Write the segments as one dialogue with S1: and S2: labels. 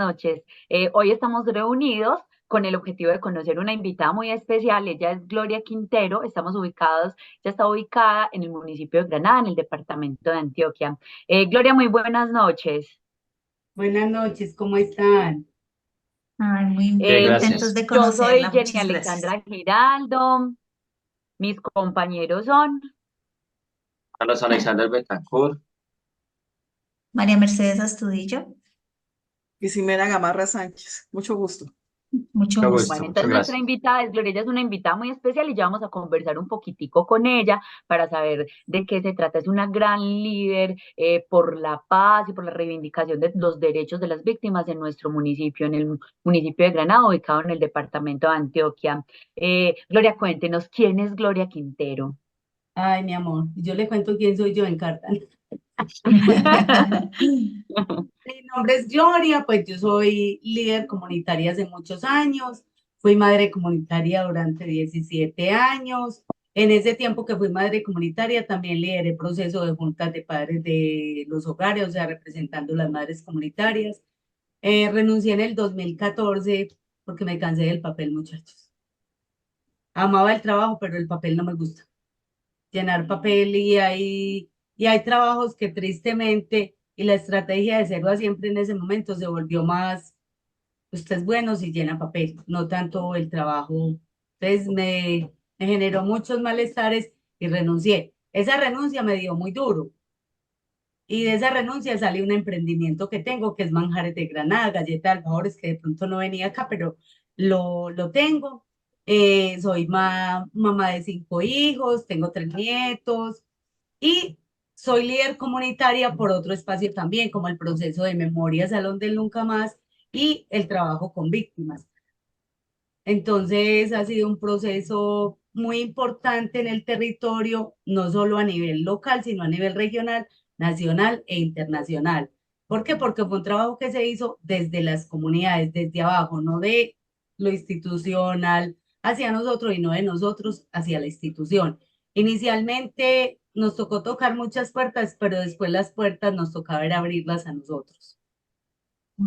S1: noches. Hoy estamos reunidos con el objetivo de conocer una invitada muy especial. Ella es Gloria Quintero. Ella está ubicada en el municipio de Granada, en el departamento de Antioquia. Gloria, muy buenas noches.
S2: Buenas noches, ¿cómo están?
S3: Ay, muy
S4: Bien,
S1: Eh,
S3: contentos
S4: gracias.
S3: de
S1: yo soy
S3: conocerla.
S1: Jenny
S3: Muchas gracias.
S1: Alexandra Giraldo. Mis compañeros son.
S4: Carlos Alexander Betancourt.
S3: María Mercedes Astudillo,
S5: Y Ximena Gamarra Sánchez, mucho gusto.
S3: mucho
S4: Mucho
S3: gusto.
S4: gusto,
S1: Bueno,
S4: muchas
S1: entonces nuestra
S4: gracias.
S1: invitada es Gloria, ella es una invitada muy especial y ya vamos a conversar un poquitico con ella para saber de qué se trata. Es una gran líder por la paz y por la reivindicación de los derechos de las víctimas en nuestro municipio, en el municipio de Granada, ubicado en el departamento de Antioquia. Gloria, cuéntenos, ¿quién es Gloria Quintero?
S2: Ay, mi amor, yo le cuento quién soy yo en carta. Mi nombre es Gloria, pues yo soy líder comunitaria hace muchos años, fui madre comunitaria durante 17 años. En ese tiempo que fui madre comunitaria también lideré proceso de juntas de padres de los hogares, o sea, representando las madres comunitarias. Renuncié en el 2014 porque me cansé del papel, muchachos. Amaba el trabajo, pero el papel no me gusta. Llenar papel y hay trabajos que tristemente y la estrategia de cero a siempre en ese momento se volvió más, usted es bueno si llena papel, no tanto el trabajo. Entonces me generó muchos malestares y renuncié. Esa renuncia me dio muy duro y de esa renuncia salió un emprendimiento que tengo que es Manjares de Granada, galleta de alfajores que de pronto no venía acá, pero lo tengo. Soy mamá de 5 hijos, tengo 3 nietos y soy líder comunitaria por otro espacio también, como el proceso de memoria Salón del Nunca Más y el trabajo con víctimas. Entonces ha sido un proceso muy importante en el territorio, no solo a nivel local, sino a nivel regional, nacional e internacional. ¿Por qué? Porque fue un trabajo que se hizo desde las comunidades, desde abajo, no de lo institucional hacia nosotros y no de nosotros hacia la institución. Inicialmente nos tocó tocar muchas puertas, pero después las puertas nos tocaba ver abrirlas a nosotros.
S3: Ok.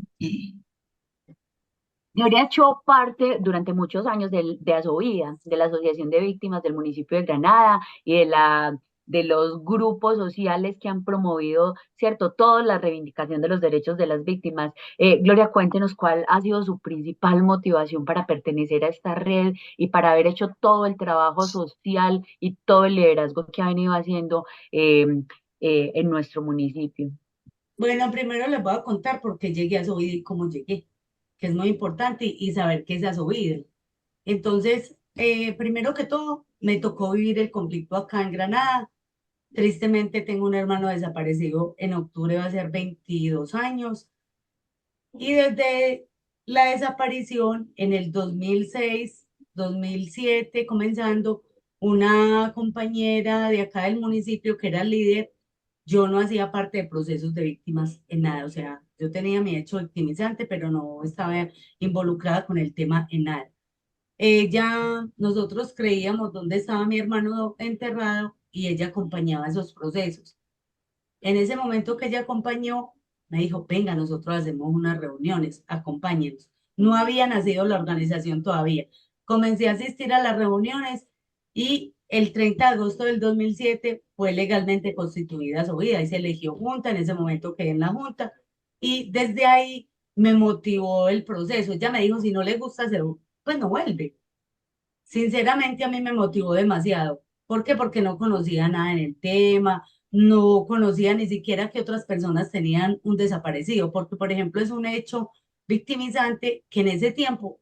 S1: Gloria ha hecho parte durante muchos años de ASOVIDA, de la Asociación de Víctimas del municipio de Granada y de los grupos sociales que han promovido, ¿cierto?, toda la reivindicación de los derechos de las víctimas. Gloria, cuéntenos cuál ha sido su principal motivación para pertenecer a esta red y para haber hecho todo el trabajo social y todo el liderazgo que ha venido haciendo en nuestro municipio.
S2: Bueno, primero les voy a contar por qué llegué a Sovide y cómo llegué, que es muy importante y saber qué es Asovide. Entonces, primero que todo, me tocó vivir el conflicto acá en Granada. Tristemente tengo un hermano desaparecido en octubre, va a ser 22 años. Y desde la desaparición en el 2006, 2007, comenzando, una compañera de acá del municipio que era líder, yo no hacía parte de procesos de víctimas en nada, o sea, yo tenía mi hecho victimizante, pero no estaba involucrada con el tema en nada. Nosotros creíamos dónde estaba mi hermano enterrado y ella acompañaba esos procesos. En ese momento que ella acompañó, me dijo, venga, nosotros hacemos unas reuniones, acompáñenos. No había nacido la organización todavía. Comencé a asistir a las reuniones y el 30 de agosto del 2007 fue legalmente constituida su vida y se eligió junta. En ese momento quedé en la junta y desde ahí me motivó el proceso. Ella me dijo, si no le gusta hacer, pues no vuelve. Sinceramente a mí me motivó demasiado. ¿Por qué? Porque no conocía nada en el tema, no conocía ni siquiera que otras personas tenían un desaparecido, porque por ejemplo es un hecho victimizante que en ese tiempo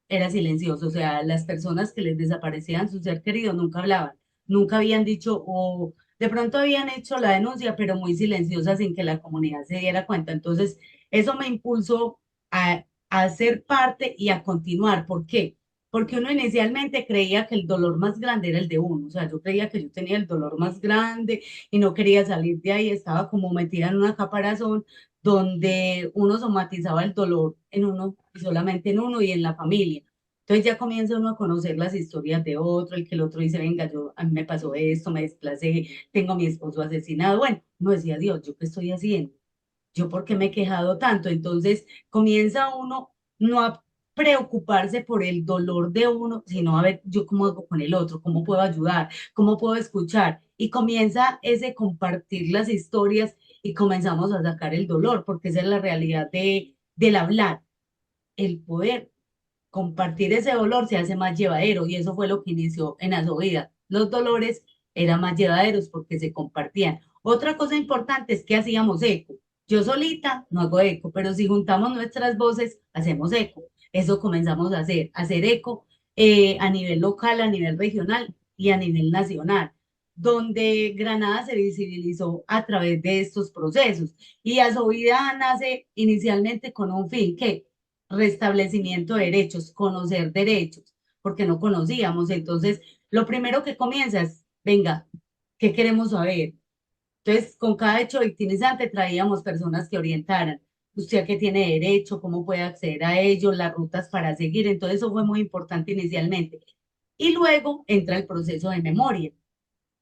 S2: era silencioso, o sea, las personas que les desaparecían su ser querido nunca hablaban, nunca habían dicho o de pronto habían hecho la denuncia, pero muy silenciosa sin que la comunidad se diera cuenta. Entonces, eso me impulsó a ser parte y a continuar. ¿Por qué? Porque uno inicialmente creía que el dolor más grande era el de uno, o sea, yo creía que yo tenía el dolor más grande y no quería salir de ahí, estaba como metida en una caparazón donde uno somatizaba el dolor en uno y solamente en uno y en la familia. Entonces ya comienza uno a conocer las historias de otro, el que el otro dice, venga, a mí me pasó esto, me desplacé, tengo a mi esposo asesinado. Bueno, no decía Dios, ¿yo qué estoy haciendo? ¿yo por qué me he quejado tanto? Entonces comienza uno no a preocuparse por el dolor de uno, sino a ver yo cómo hago con el otro, cómo puedo ayudar, cómo puedo escuchar. Y comienza ese compartir las historias y comenzamos a sacar el dolor, porque esa es la realidad del hablar, el poder compartir ese dolor se hace más llevadero y eso fue lo que inició en Asovida. Los dolores eran más llevaderos porque se compartían. Otra cosa importante es que hacíamos eco. Yo solita no hago eco, pero si juntamos nuestras voces, hacemos eco. Eso comenzamos a hacer eco a nivel local, a nivel regional y a nivel nacional, donde Granada se visibilizó a través de estos procesos. Y Asovida nace inicialmente con un fin que restablecimiento de derechos, conocer derechos, porque no conocíamos. Entonces, lo primero que comienza es, venga, ¿qué queremos saber? Entonces, con cada hecho victimizante traíamos personas que orientaran. Usted a qué tiene derecho, cómo puede acceder a ello, las rutas para seguir. Entonces, eso fue muy importante inicialmente. Y luego entra el proceso de memoria.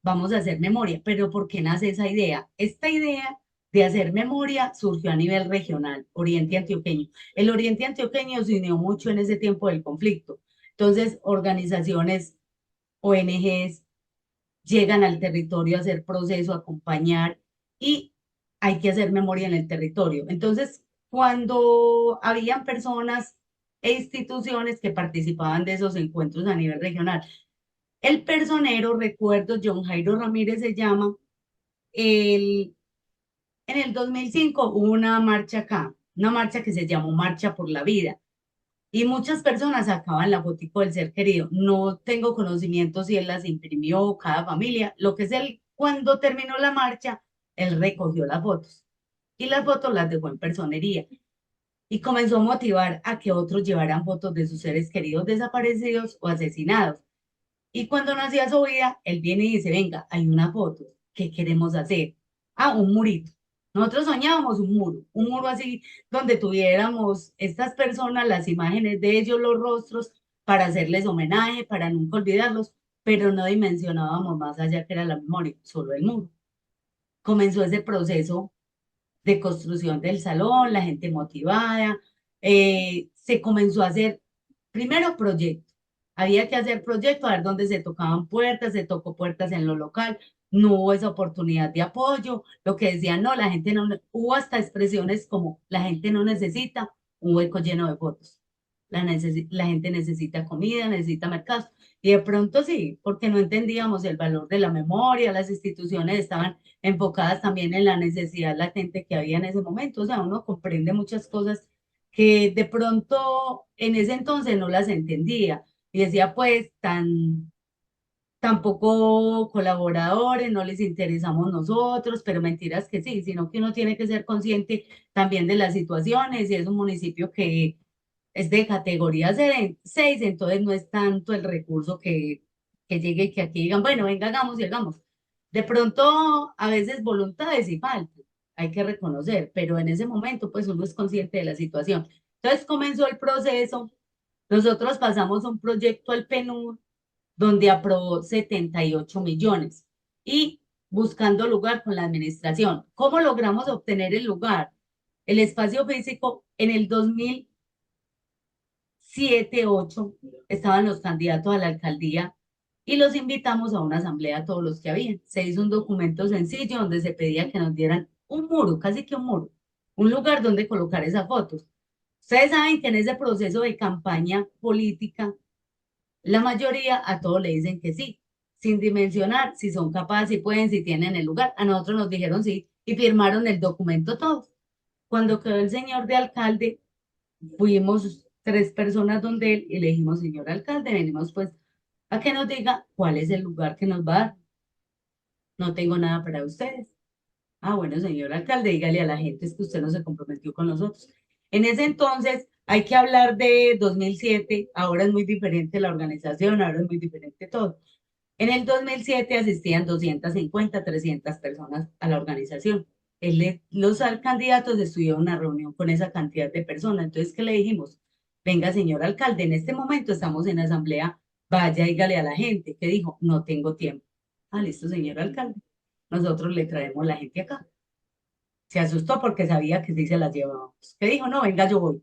S2: Vamos a hacer memoria. Pero ¿por qué nace esa idea? Esta idea de hacer memoria surgió a nivel regional, Oriente Antioqueño. El Oriente Antioqueño se unió mucho en ese tiempo del conflicto. Entonces, organizaciones, ONGs, llegan al territorio a hacer proceso, a acompañar y hay que hacer memoria en el territorio. Entonces, cuando habían personas e instituciones que participaban de esos encuentros a nivel regional, el personero, recuerdo, John Jairo Ramírez se llama, el, en el 2005 hubo una marcha acá, una marcha que se llamó Marcha por la Vida. Y muchas personas sacaban la fotico del ser querido. No tengo conocimiento si él las imprimió, cada familia. Lo que es él, cuando terminó la marcha, él recogió las fotos. Y las fotos las dejó en personería. Y comenzó a motivar a que otros llevaran fotos de sus seres queridos desaparecidos o asesinados. Y cuando nacía su vida, él viene y dice, venga, hay una foto, ¿qué queremos hacer? Ah, un murito. Nosotros soñábamos un muro así, donde tuviéramos estas personas, las imágenes de ellos, los rostros, para hacerles homenaje, para nunca olvidarlos, pero no dimensionábamos más allá que era la memoria, solo el muro. Comenzó ese proceso de construcción del salón, la gente motivada, se comenzó a hacer primero proyectos. Había que hacer proyectos, a ver dónde se tocaban puertas, se tocó puertas en lo local, no hubo esa oportunidad de apoyo, lo que decían, no, la gente no, hubo hasta expresiones como, la gente no necesita un hueco lleno de fotos, la gente necesita comida, necesita mercados, y de pronto sí, porque no entendíamos el valor de la memoria, las instituciones estaban enfocadas también en la necesidad latente que había en ese momento. O sea, uno comprende muchas cosas que de pronto en ese entonces no las entendía. Y decía, pues, tan poco colaboradores, no les interesamos nosotros, pero mentiras que sí, sino que uno tiene que ser consciente también de las situaciones y es un municipio que es de categoría 6, entonces no es tanto el recurso que llegue y que aquí digan, bueno, venga, hagamos y hagamos. De pronto, a veces voluntades y falta, hay que reconocer, pero en ese momento, pues uno es consciente de la situación. Entonces comenzó el proceso, nosotros pasamos un proyecto al PNUD donde aprobó 78 millones y buscando lugar con la administración. ¿Cómo logramos obtener el lugar? El espacio físico en el 2007, 8 estaban los candidatos a la alcaldía y los invitamos a una asamblea a todos los que habían. Se hizo un documento sencillo donde se pedía que nos dieran un muro, casi que un muro, un lugar donde colocar esas fotos. Ustedes saben que en ese proceso de campaña política, la mayoría a todos le dicen que sí, sin dimensionar si son capaces, si pueden, si tienen el lugar. A nosotros nos dijeron sí y firmaron el documento todos. Cuando quedó el señor de alcalde, fuimos 3 personas donde él y le dijimos, señor alcalde, venimos pues a que nos diga cuál es el lugar que nos va a dar. No tengo nada para ustedes. Ah, bueno, señor alcalde, dígale a la gente es que usted no se comprometió con nosotros. En ese entonces hay que hablar de 2007, ahora es muy diferente la organización, ahora es muy diferente todo. En el 2007 asistían 250, 300 personas a la organización. Los candidatos estuvieron en una reunión con esa cantidad de personas. Entonces, ¿qué le dijimos? Venga, señor alcalde, en este momento estamos en asamblea, vaya, dígale a la gente. ¿Qué dijo? No tengo tiempo. Ah, listo, señor alcalde. Nosotros le traemos la gente acá. Se asustó porque sabía que sí se las llevábamos. Que dijo, no, venga, yo voy.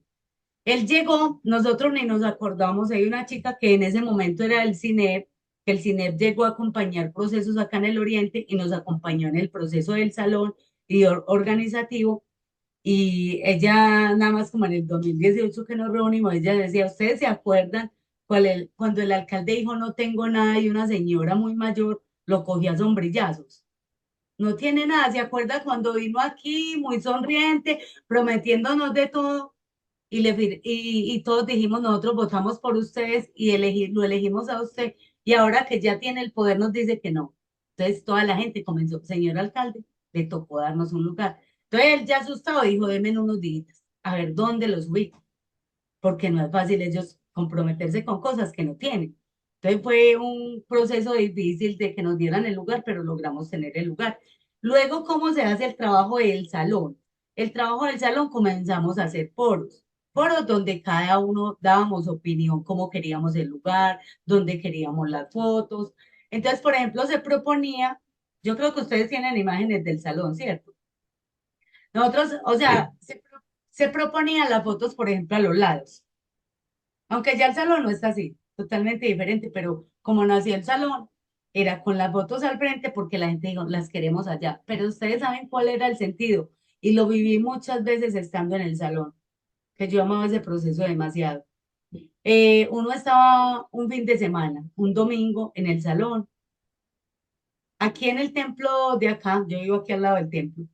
S2: Él llegó, nosotros ni nos acordamos, hay una chica que en ese momento era del CINEP, que el CINEP llegó a acompañar procesos acá en el Oriente y nos acompañó en el proceso del salón y organizativo. Y ella, nada más como en el 2018 que nos reunimos, ella decía, ¿ustedes se acuerdan cuando el alcalde dijo no tengo nada y una señora muy mayor lo cogía a sombrillazos? No tiene nada, ¿se acuerda cuando vino aquí muy sonriente, prometiéndonos de todo? Y todos dijimos, nosotros votamos por ustedes y lo elegimos a usted, y ahora que ya tiene el poder nos dice que no. Entonces toda la gente comenzó, señor alcalde, le tocó darnos un lugar. Entonces él ya asustado dijo, denme unos días, a ver dónde los ubico, porque no es fácil ellos comprometerse con cosas que no tienen. Entonces fue un proceso difícil de que nos dieran el lugar, pero logramos tener el lugar. Luego, ¿cómo se hace el trabajo del salón? El trabajo del salón comenzamos a hacer foros donde cada uno dábamos opinión, cómo queríamos el lugar, dónde queríamos las fotos. Entonces, por ejemplo, se proponía, yo creo que ustedes tienen imágenes del salón, ¿cierto? Nosotros, o
S4: Sí.
S2: sea, se proponían las fotos, por ejemplo, a los lados. Aunque ya el salón no está así, totalmente diferente, pero como nació el salón, era con las fotos al frente porque la gente dijo, las queremos allá. Pero ustedes saben cuál era el sentido y lo viví muchas veces estando en el salón, que yo amaba ese proceso demasiado. Uno estaba un fin de semana, un domingo en el salón. Aquí en el templo de acá, yo vivo aquí al lado del templo,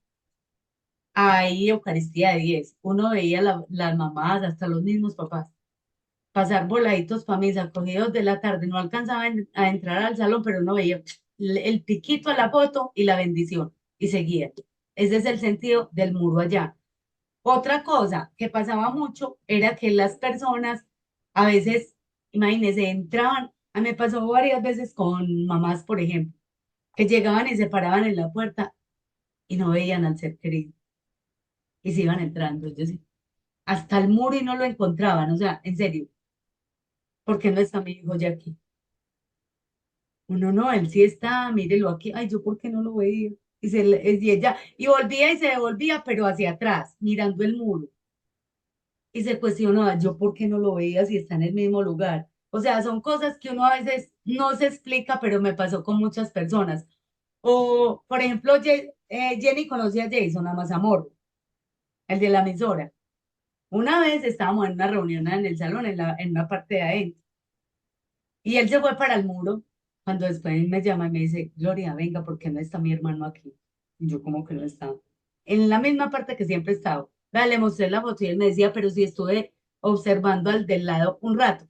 S2: hay Eucaristía de 10. Uno veía las mamás, hasta los mismos papás pasar voladitos para misa, cogidos de la tarde, no alcanzaban a entrar al salón, pero uno veía el piquito a la foto y la bendición, y seguía. Ese es el sentido del muro allá. Otra cosa que pasaba mucho era que las personas a veces, imagínense, entraban, a mí me pasó varias veces con mamás, por ejemplo, que llegaban y se paraban en la puerta y no veían al ser querido, y se iban entrando, yo sí, hasta el muro y no lo encontraban, o sea, en serio, ¿por qué no está mi hijo ya aquí? Uno no, él sí está, mírelo aquí, ay, yo por qué no lo veía. Y ella, y volvía y se devolvía, pero hacia atrás, mirando el muro. Y se cuestionaba, yo por qué no lo veía si está en el mismo lugar. O sea, son cosas que uno a veces no se explica, pero me pasó con muchas personas. O, por ejemplo, Jenny conocía a Jason, a Mazamorro, el de la emisora. Una vez estábamos en una reunión en el salón, en una parte de adentro. Y él se fue para el muro, cuando después me llama y me dice, Gloria, venga, ¿por qué no está mi hermano aquí? Y yo como que no está. En la misma parte que siempre he estado. Vea, le mostré la foto y él me decía, pero si estuve observando al del lado un rato.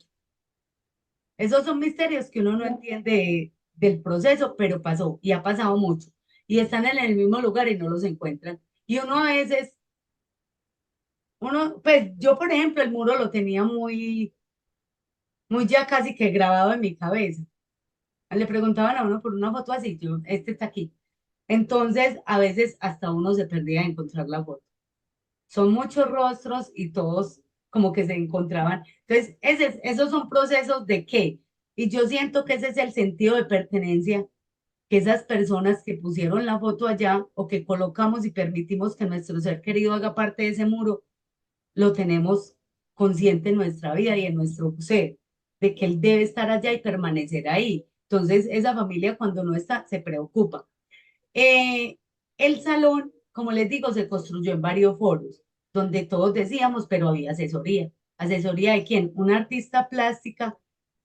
S2: Esos son misterios que uno no entiende del proceso, pero pasó y ha pasado mucho. Y están en el mismo lugar y no los encuentran. Y uno a veces, pues yo por ejemplo, el muro lo tenía muy ya casi que grabado en mi cabeza. Le preguntaban a uno por una foto así, yo, este está aquí. Entonces, a veces hasta uno se perdía de encontrar la foto. Son muchos rostros y todos como que se encontraban. Entonces, esos son procesos de qué. Y yo siento que ese es el sentido de pertenencia, que esas personas que pusieron la foto allá o que colocamos y permitimos que nuestro ser querido haga parte de ese muro, lo tenemos consciente en nuestra vida y en nuestro ser, de que él debe estar allá y permanecer ahí. Entonces, esa familia cuando no está, se preocupa. Eh, el salón, como les digo, se construyó en varios foros, donde todos decíamos, pero había asesoría. ¿Asesoría de quién? Una artista plástica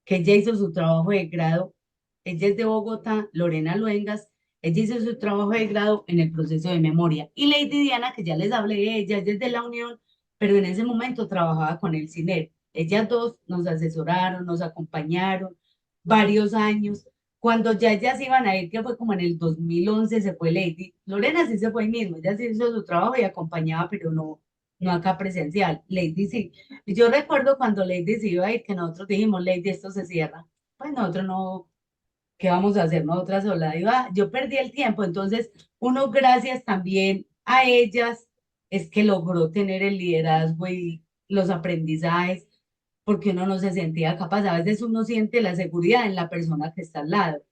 S2: que ella hizo su trabajo de grado. Ella es de Bogotá, Lorena Luengas. Ella hizo su trabajo de grado en el proceso de memoria. Y Lady Diana, que ya les hablé de ella es de la Unión, pero en ese momento trabajaba con el CINER. Ellas dos nos asesoraron, nos acompañaron varios años. Cuando ya ellas iban a ir, que fue como en el 2011, se fue Lady. Lorena sí se fue ahí mismo, ella sí hizo su trabajo y acompañaba, pero no acá presencial. Lady sí. Y yo recuerdo cuando Lady se iba a ir, que nosotros dijimos, Lady, esto se cierra. Pues nosotros no, ¿qué vamos a hacer nosotras sola? Iba, yo perdí el tiempo, entonces uno gracias también a ellas es que logró tener el liderazgo y los aprendizajes, porque uno no se sentía capaz. A veces uno siente la seguridad en la persona que está al lado,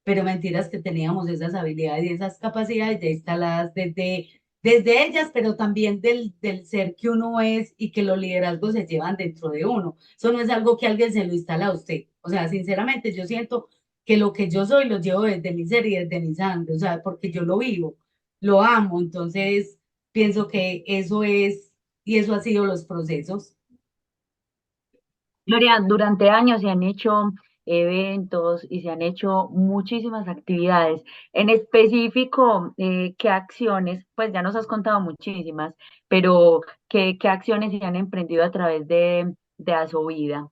S2: pero mentiras que teníamos esas habilidades y esas capacidades ya instaladas desde ellas, pero también del ser que uno es y que los liderazgos se llevan dentro de uno. Eso no es algo que alguien se lo instala a usted. O sea, sinceramente, yo siento que lo que yo soy lo llevo desde mi ser y desde mi sangre, o sea, porque yo lo vivo, lo amo, entonces pienso que eso es, y eso ha sido los procesos.
S1: Gloria, durante años se han hecho eventos y se han hecho muchísimas actividades. En específico, ¿qué acciones? Pues ya nos has contado muchísimas, pero ¿qué acciones se han emprendido a través de Asovida?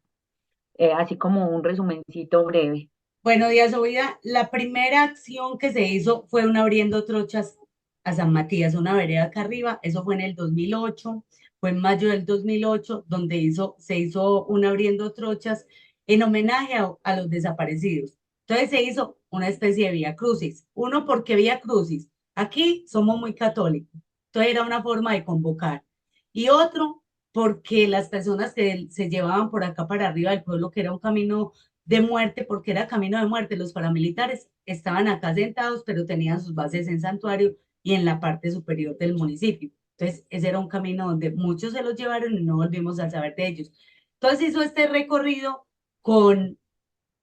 S1: Así como un resumencito breve.
S2: Bueno, Díaz Ovida, la primera acción que se hizo fue un abriendo trochas a San Matías, una vereda acá arriba. Eso fue en el 2008, fue en mayo del 2008, donde se hizo un abriendo trochas en homenaje a los desaparecidos. Entonces se hizo una especie de vía crucis. Uno, porque vía crucis. Aquí somos muy católicos. Entonces era una forma de convocar. Y otro, porque las personas que se llevaban por acá para arriba del pueblo, que era un camino de muerte, porque era camino de muerte. Los paramilitares estaban acá sentados, pero tenían sus bases en Santuario y en la parte superior del municipio. Entonces, ese era un camino donde muchos se los llevaron y no volvimos a saber de ellos. Entonces, hizo este recorrido con,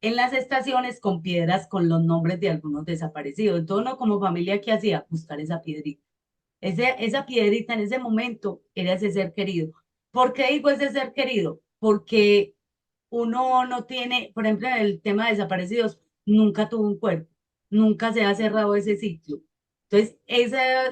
S2: en las estaciones con piedras con los nombres de algunos desaparecidos. Entonces, uno como familia, ¿qué hacía? Buscar esa piedrita. Esa piedrita en ese momento era ese ser querido. ¿Por qué digo ese ser querido? Porque uno no tiene, por ejemplo, en el tema de desaparecidos, nunca tuvo un cuerpo, nunca se ha cerrado ese ciclo. Entonces,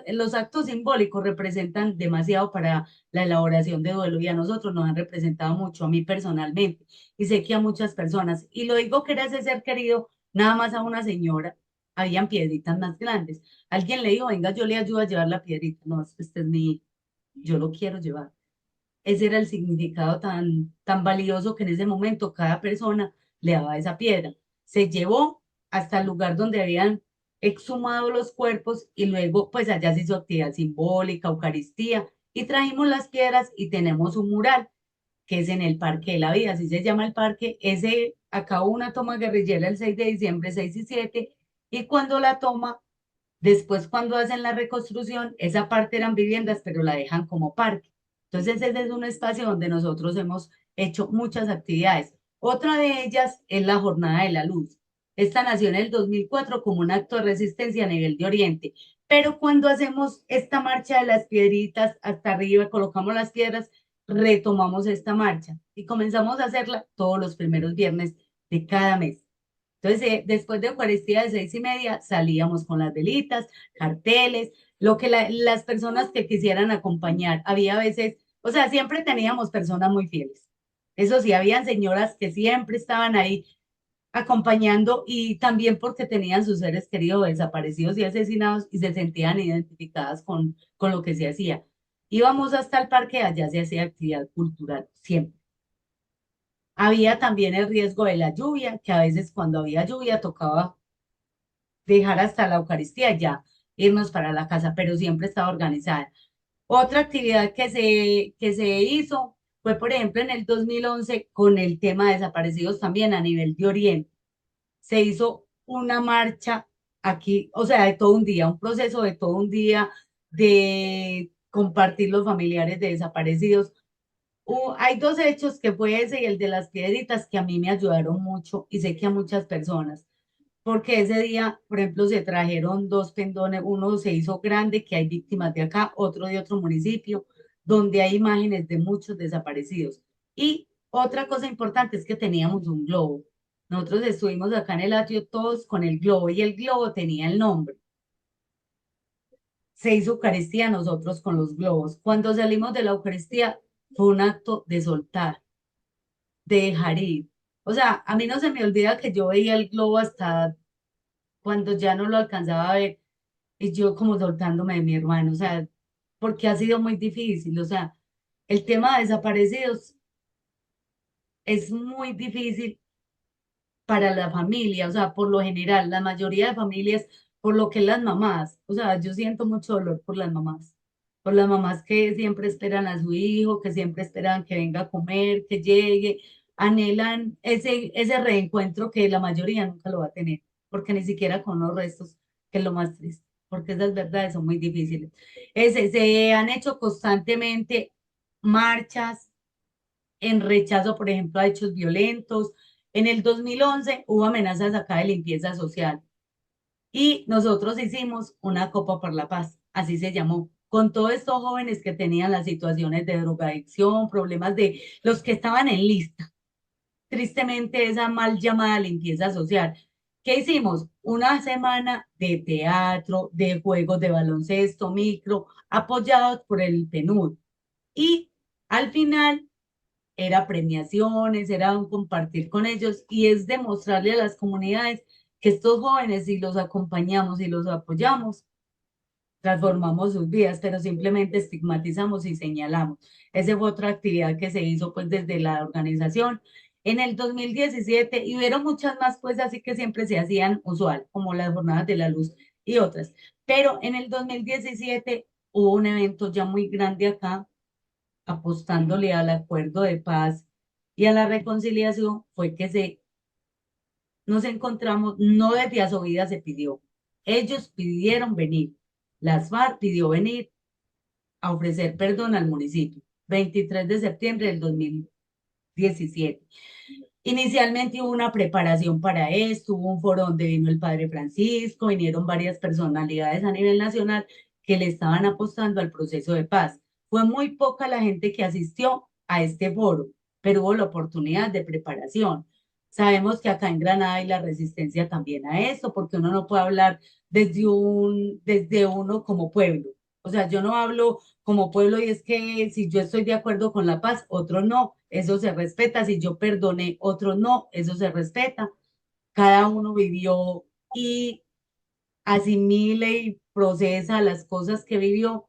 S2: los actos simbólicos representan demasiado para la elaboración de duelo y a nosotros nos han representado mucho, a mí personalmente, y sé que a muchas personas. Y lo digo que era ese ser querido, nada más a una señora, habían piedritas más grandes. Alguien le dijo, venga, yo le ayudo a llevar la piedrita. No, este es mi, yo lo quiero llevar. Ese era el significado tan valioso que en ese momento cada persona le daba esa piedra. Se llevó hasta el lugar donde habían exhumado los cuerpos y luego pues allá se hizo actividad simbólica, Eucaristía y trajimos las piedras y tenemos un mural que es en el Parque de la Vida, así se llama el parque. Ese acabó una toma guerrillera el 6 de diciembre, 6 y 7 y cuando la toma, después cuando hacen la reconstrucción, esa parte eran viviendas, pero la dejan como parque. Entonces, ese es un espacio donde nosotros hemos hecho muchas actividades. Otra de ellas es la Jornada de la Luz. Esta nació en el 2004 como un acto de resistencia a nivel de Oriente. Pero cuando hacemos esta marcha de las piedritas hasta arriba, colocamos las piedras, retomamos esta marcha y comenzamos a hacerla todos los primeros viernes de cada mes. Entonces, después de Eucaristía de 6:30, salíamos con las velitas, carteles, lo que las personas que quisieran acompañar. Había veces, o sea, siempre teníamos personas muy fieles. Eso sí, habían señoras que siempre estaban ahí acompañando y también porque tenían sus seres queridos desaparecidos y asesinados y se sentían identificadas con lo que se hacía. Íbamos hasta el parque, allá se hacía actividad cultural, siempre. Había también el riesgo de la lluvia, que a veces cuando había lluvia tocaba dejar hasta la Eucaristía y ya irnos para la casa, pero siempre estaba organizada. Otra actividad que se hizo fue, por ejemplo, en el 2011 con el tema de desaparecidos también a nivel de Oriente. Se hizo una marcha aquí, o sea, de todo un día, un proceso de todo un día de compartir los familiares de desaparecidos. Hay dos hechos que fue ese y el de las piedritas que a mí me ayudaron mucho y sé que a muchas personas porque ese día, por ejemplo, se trajeron dos pendones, uno se hizo grande, que hay víctimas de acá, otro de otro municipio, donde hay imágenes de muchos desaparecidos. Y otra cosa importante es que teníamos un globo. Nosotros estuvimos acá en el atrio todos con el globo y el globo tenía el nombre. Se hizo Eucaristía nosotros con los globos. Cuando salimos de la Eucaristía fue un acto de soltar, de dejar ir. O sea, a mí no se me olvida que yo veía el globo hasta cuando ya no lo alcanzaba a ver, y yo como soltándome de mi hermano, o sea, porque ha sido muy difícil, o sea, el tema de desaparecidos es muy difícil para la familia, o sea, por lo general, la mayoría de familias, por lo que las mamás, o sea, yo siento mucho dolor por las mamás que siempre esperan a su hijo, que siempre esperan que venga a comer, que llegue, anhelan ese reencuentro que la mayoría nunca lo va a tener, porque ni siquiera con los restos, que es lo más triste. porque esas verdades son muy difíciles. Se han hecho constantemente marchas en rechazo, por ejemplo, a hechos violentos. En el 2011 hubo amenazas acá de limpieza social y nosotros hicimos una Copa por la Paz, así se llamó, con todos estos jóvenes que tenían las situaciones de drogadicción, problemas de los que estaban en lista. Tristemente, esa mal llamada limpieza social. ¿Qué hicimos? Una semana de teatro, de juegos de baloncesto, micro, apoyados por el PNUD. Y al final era premiaciones, era un compartir con ellos y es demostrarle a las comunidades que estos jóvenes, si los acompañamos y los apoyamos, transformamos sus vidas, pero simplemente estigmatizamos y señalamos. Esa fue otra actividad que se hizo pues desde la organización en el 2017 y hubieron muchas más pues así que siempre se hacían usual, como las jornadas de la luz y otras. Pero en el 2017 hubo un evento ya muy grande acá, apostándole al acuerdo de paz y a la reconciliación, fue que nos encontramos, no desde Asovida se pidió, ellos pidieron venir, las FARC pidió venir a ofrecer perdón al municipio, 23 de septiembre del 2017. Inicialmente hubo una preparación para esto, hubo un foro donde vino el padre Francisco, vinieron varias personalidades a nivel nacional que le estaban apostando al proceso de paz. Fue muy poca la gente que asistió a este foro, pero hubo la oportunidad de preparación. Sabemos que acá en Granada hay la resistencia también a esto, porque uno no puede hablar desde uno como pueblo. O sea, yo no hablo como pueblo y es que si yo estoy de acuerdo con la paz, otro no, eso se respeta. Si yo perdoné, otro no, eso se respeta. Cada uno vivió y asimile y procesa las cosas que vivió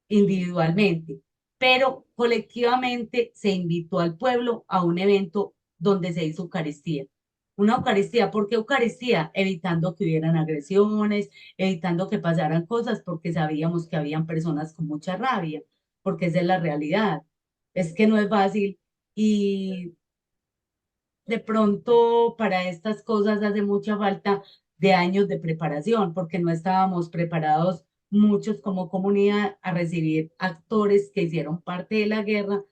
S2: individualmente, pero colectivamente se invitó al pueblo a un evento donde se hizo Eucaristía. Una Eucaristía, ¿por qué Eucaristía? Evitando que hubieran agresiones, evitando que pasaran cosas, porque sabíamos que habían personas con mucha rabia, porque esa es la realidad. Es que no es fácil y de pronto para estas cosas hace mucha falta de años de preparación, porque no estábamos preparados muchos como comunidad a recibir actores que hicieron parte de la guerra,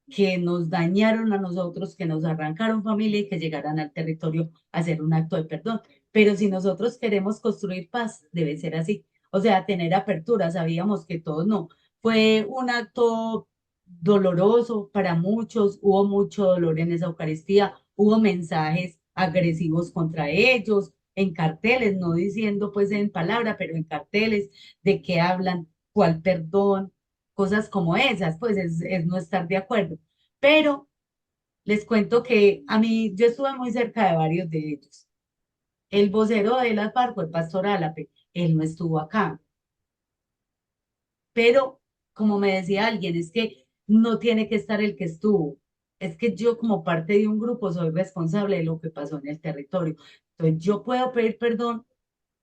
S2: que nos dañaron a nosotros, que nos arrancaron familia y que llegaran al territorio a hacer un acto de perdón. Pero si nosotros queremos construir paz, debe ser así. O sea, tener apertura, sabíamos que todos no. Fue un acto doloroso para muchos, hubo mucho dolor en esa Eucaristía, hubo mensajes agresivos contra ellos, en carteles, no diciendo pues en palabra, pero en carteles de que hablan, cuál perdón, cosas como esas, pues es no estar de acuerdo. Pero les cuento que a mí, yo estuve muy cerca de varios de ellos. El vocero de las FARC fue el pastor Álape, él no estuvo acá, pero como me decía alguien, es que no tiene que estar el que estuvo. Es que yo como parte de un grupo soy responsable de lo que pasó en el territorio. Entonces yo puedo pedir perdón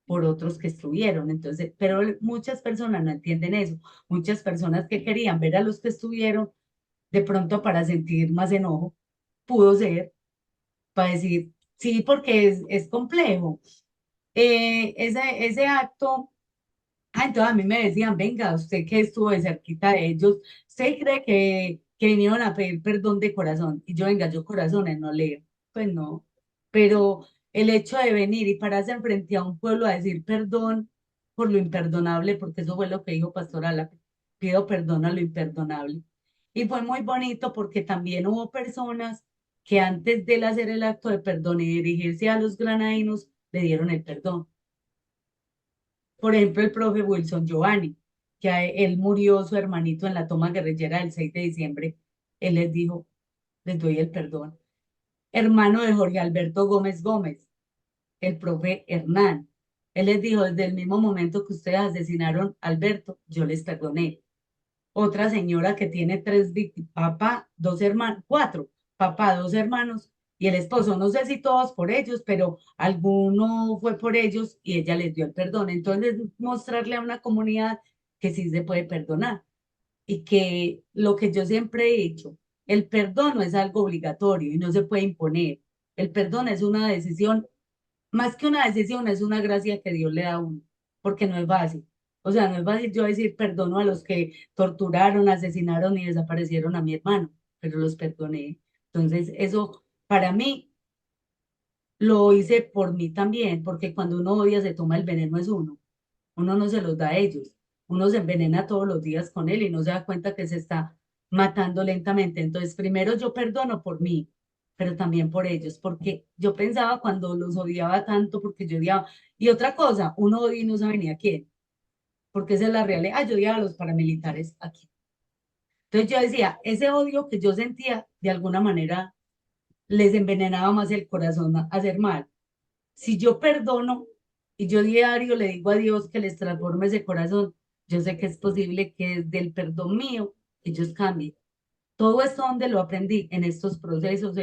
S2: por otros que estuvieron. Entonces, pero muchas personas no entienden eso. Muchas personas que querían ver a los que estuvieron de pronto para sentir más enojo, pudo ser, para decir, sí, porque es complejo. Ese acto. Entonces a mí me decían, venga, usted que estuvo de cerquita de ellos, ¿usted cree que vinieron a pedir perdón de corazón? Y yo, venga, yo corazones no leo. Pues no. Pero el hecho de venir y pararse frente a un pueblo a decir perdón por lo imperdonable, porque eso fue lo que dijo Pastor Álape, pido perdón a lo imperdonable. Y fue muy bonito porque también hubo personas que antes de él hacer el acto de perdón y dirigirse a los granadinos, le dieron el perdón. Por ejemplo, el profe Wilson Giovanni, que él murió su hermanito en la toma guerrillera del 6 de diciembre, él les dijo, les doy el perdón. Hermano de Jorge Alberto Gómez Gómez, el profe Hernán, él les dijo, desde el mismo momento que ustedes asesinaron a Alberto, yo les perdoné. Otra señora que tiene tres víctimas, papá, dos hermanos, cuatro, papá, dos hermanos y el esposo, no sé si todos por ellos, pero alguno fue por ellos y ella les dio el perdón. Entonces, mostrarle a una comunidad que sí se puede perdonar y que lo que yo siempre he dicho, el perdón no es algo obligatorio y no se puede imponer. El perdón es una decisión, más que una decisión, es una gracia que Dios le da a uno, porque no es fácil. O sea, no es fácil yo decir perdono a los que torturaron, asesinaron y desaparecieron a mi hermano, pero los perdoné. Entonces, eso para mí lo hice por mí también, porque cuando uno odia se toma el veneno es uno no se los da a ellos, uno se envenena todos los días con él y no se da cuenta que se está matando lentamente. Entonces, primero yo perdono por mí, pero también por ellos, porque yo pensaba cuando los odiaba tanto, porque yo odiaba, y otra cosa, uno odia y no sabe ni a quién, porque esa es la realidad. Ah, yo odiaba a los paramilitares aquí. Entonces yo decía, ese odio que yo sentía, de alguna manera les envenenaba más el corazón a hacer mal. Si yo perdono y yo diario le digo a Dios que les transforme ese corazón, yo sé que es posible que desde el perdón mío ellos cambien. Todo esto donde lo aprendí en estos procesos,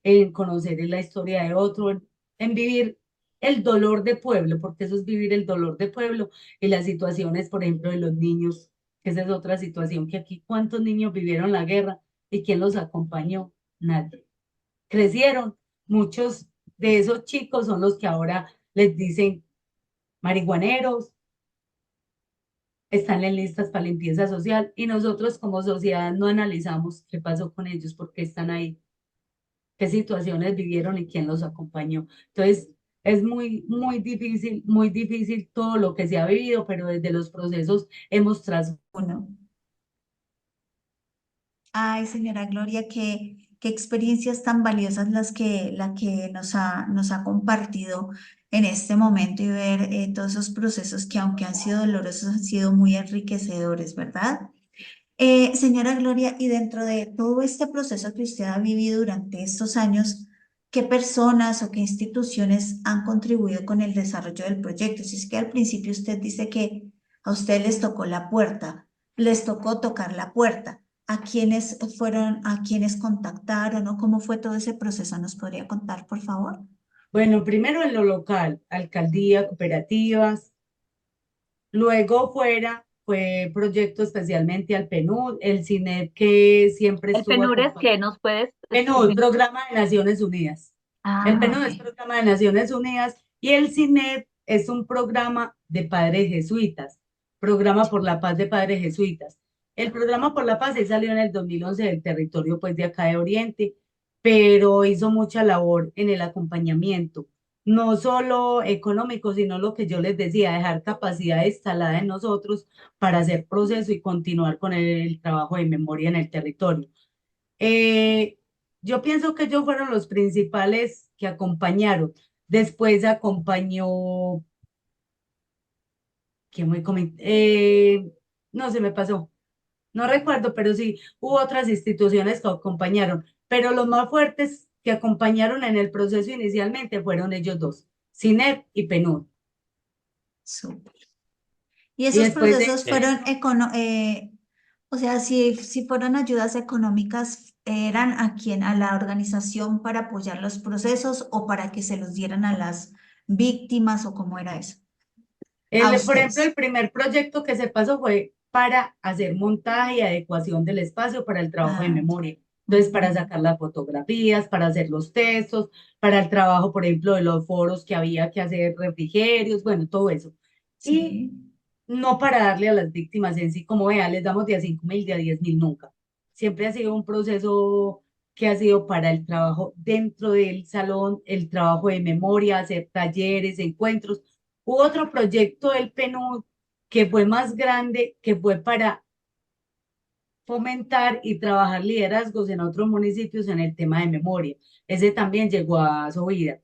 S2: en conocer la historia de otro, en vivir el dolor de pueblo, porque eso es vivir el dolor de pueblo y las situaciones, por ejemplo, de los niños, que esa es otra situación que aquí, ¿cuántos niños vivieron la guerra y quién los acompañó? Nadie. Crecieron, muchos de esos chicos son los que ahora les dicen marihuaneros, están en listas para limpieza social y nosotros como sociedad no analizamos qué pasó con ellos, por qué están ahí, qué situaciones vivieron y quién los acompañó. Entonces, es muy difícil todo lo que se ha vivido, pero desde los procesos hemos
S3: Uno. Ay, señora Gloria, qué experiencias tan valiosas la que nos ha compartido en este momento y ver todos esos procesos que aunque han sido dolorosos, han sido muy enriquecedores, ¿verdad? Señora Gloria, y dentro de todo este proceso que usted ha vivido durante estos años, ¿qué personas o qué instituciones han contribuido con el desarrollo del proyecto? Si es que al principio usted dice que a usted les tocó la puerta, les tocó tocar la puerta. ¿A quiénes fueron, a quiénes contactaron o cómo fue todo ese proceso? ¿Nos podría contar, por favor?
S2: bueno, primero en lo local, alcaldía, cooperativas, luego fuera fue proyecto especialmente al PNUD, el CINEP que siempre
S1: El
S2: estuvo
S1: PNUR es
S2: acompañado.
S1: que nos puedes,
S2: PNUD, Programa de Naciones Unidas. El
S1: ah,
S2: PNUD es
S1: ok.
S2: Programa de Naciones Unidas y el CINEP es un programa de padres jesuitas, Programa por la Paz de Padres Jesuitas. El programa por la paz sí salió en el 2011 del territorio pues de acá de Oriente, pero hizo mucha labor en el acompañamiento, no solo económico, sino lo que yo les decía, dejar capacidad instalada en nosotros para hacer proceso y continuar con el trabajo de memoria en el territorio. Eh, yo pienso que ellos fueron los principales que acompañaron. Después acompañó, ¿quién me comentó? No, se me pasó. No recuerdo, pero sí, hubo otras instituciones que acompañaron. Pero los más fuertes que acompañaron en el proceso inicialmente fueron ellos dos, CINEP y PNUD.
S3: Súper. Y
S2: Y
S3: esos
S2: después de
S3: procesos fueron,
S2: eso,
S3: o sea, si fueron ayudas económicas, ¿eran a quién? ¿A la organización para apoyar los procesos o para que se los dieran a las víctimas o cómo era eso? A
S2: por ejemplo, el
S3: ustedes.
S2: primer proyecto que se pasó fue para hacer montaje y adecuación del espacio para el trabajo de
S3: Ah,
S2: memoria. Entonces, para
S3: ujú.
S2: sacar las fotografías, para hacer los textos, para el trabajo, por ejemplo, de los foros que había que hacer refrigerios, bueno, todo eso. Y
S3: Sí,
S2: no para darle a las víctimas en sí, como vea, les damos de a 5.000, de a 10.000, nunca. Siempre ha sido un proceso que ha sido para el trabajo dentro del salón, el trabajo de memoria, hacer talleres, encuentros. Hubo otro proyecto del PNUD que fue más grande, que fue para fomentar y trabajar liderazgos en otros municipios en el tema de memoria. Ese también llegó a su vida.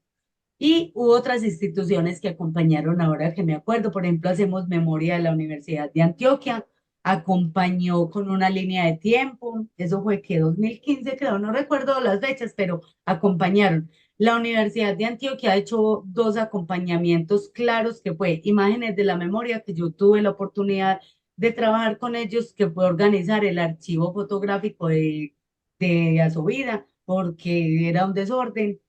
S2: Y hubo otras instituciones que acompañaron ahora que me acuerdo, por ejemplo, Hacemos Memoria de la Universidad de Antioquia, acompañó con una línea de tiempo, eso fue que 2015 creo, no recuerdo las fechas, pero acompañaron. La Universidad de Antioquia ha hecho dos acompañamientos claros, que fue Imágenes de la Memoria, que yo tuve la oportunidad de trabajar con ellos, que fue organizar el archivo fotográfico de Asovida, porque era un desorden.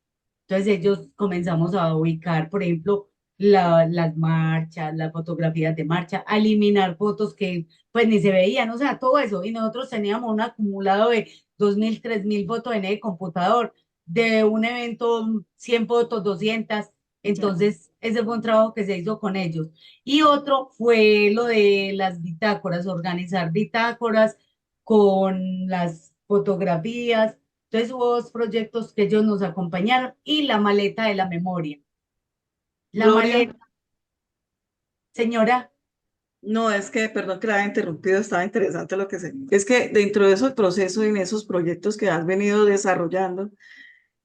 S2: Entonces ellos comenzamos a ubicar, por ejemplo, las marchas, las fotografías de marcha, a eliminar fotos que pues ni se veían, o sea, todo eso. Y nosotros teníamos un acumulado de 2.000, 3.000 fotos en el computador, de un evento 100 fotos, 200.
S3: ya.
S2: Entonces ese fue un trabajo que se hizo con ellos. Y otro fue lo de las bitácoras, organizar bitácoras con las fotografías. Entonces hubo dos proyectos que ellos nos acompañaron y la maleta de la memoria. La
S5: Gloria,
S2: maleta, señora,
S5: no, es que, perdón que la haya interrumpido, estaba interesante lo que sé. Es que dentro de esos procesos y en esos proyectos que has venido desarrollando,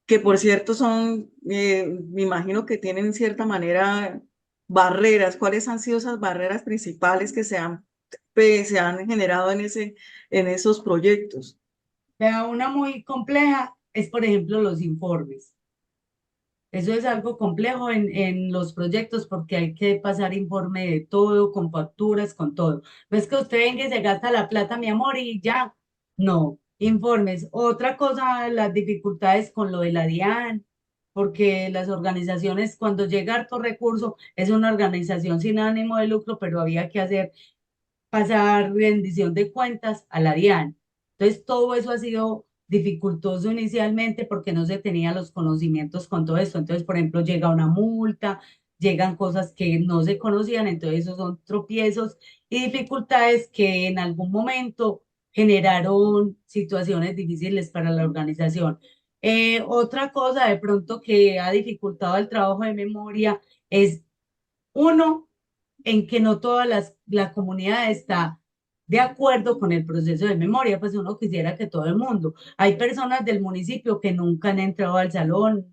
S5: que por cierto son, me imagino que tienen en cierta manera barreras. ¿Cuáles han sido esas barreras principales que se han generado en esos proyectos?
S2: vea, una muy compleja es, por ejemplo, los informes. Eso es algo complejo en los proyectos porque hay que pasar informe de todo, con facturas, con todo. No es que usted venga y se gasta la plata, mi amor, y ya. No, informes. Otra cosa, las dificultades con lo de la DIAN, porque las organizaciones, cuando llega harto recurso, es una organización sin ánimo de lucro, pero había que hacer pasar rendición de cuentas a la DIAN. Entonces, todo eso ha sido dificultoso inicialmente porque no se tenían los conocimientos con todo esto. Entonces, por ejemplo, llega una multa, llegan cosas que no se conocían, entonces esos son tropiezos y dificultades que en algún momento generaron situaciones difíciles para la organización. Otra cosa de pronto que ha dificultado el trabajo de memoria es uno, en que no toda la comunidad está de acuerdo con el proceso de memoria, pues uno quisiera que todo el mundo. Hay personas del municipio que nunca han entrado al salón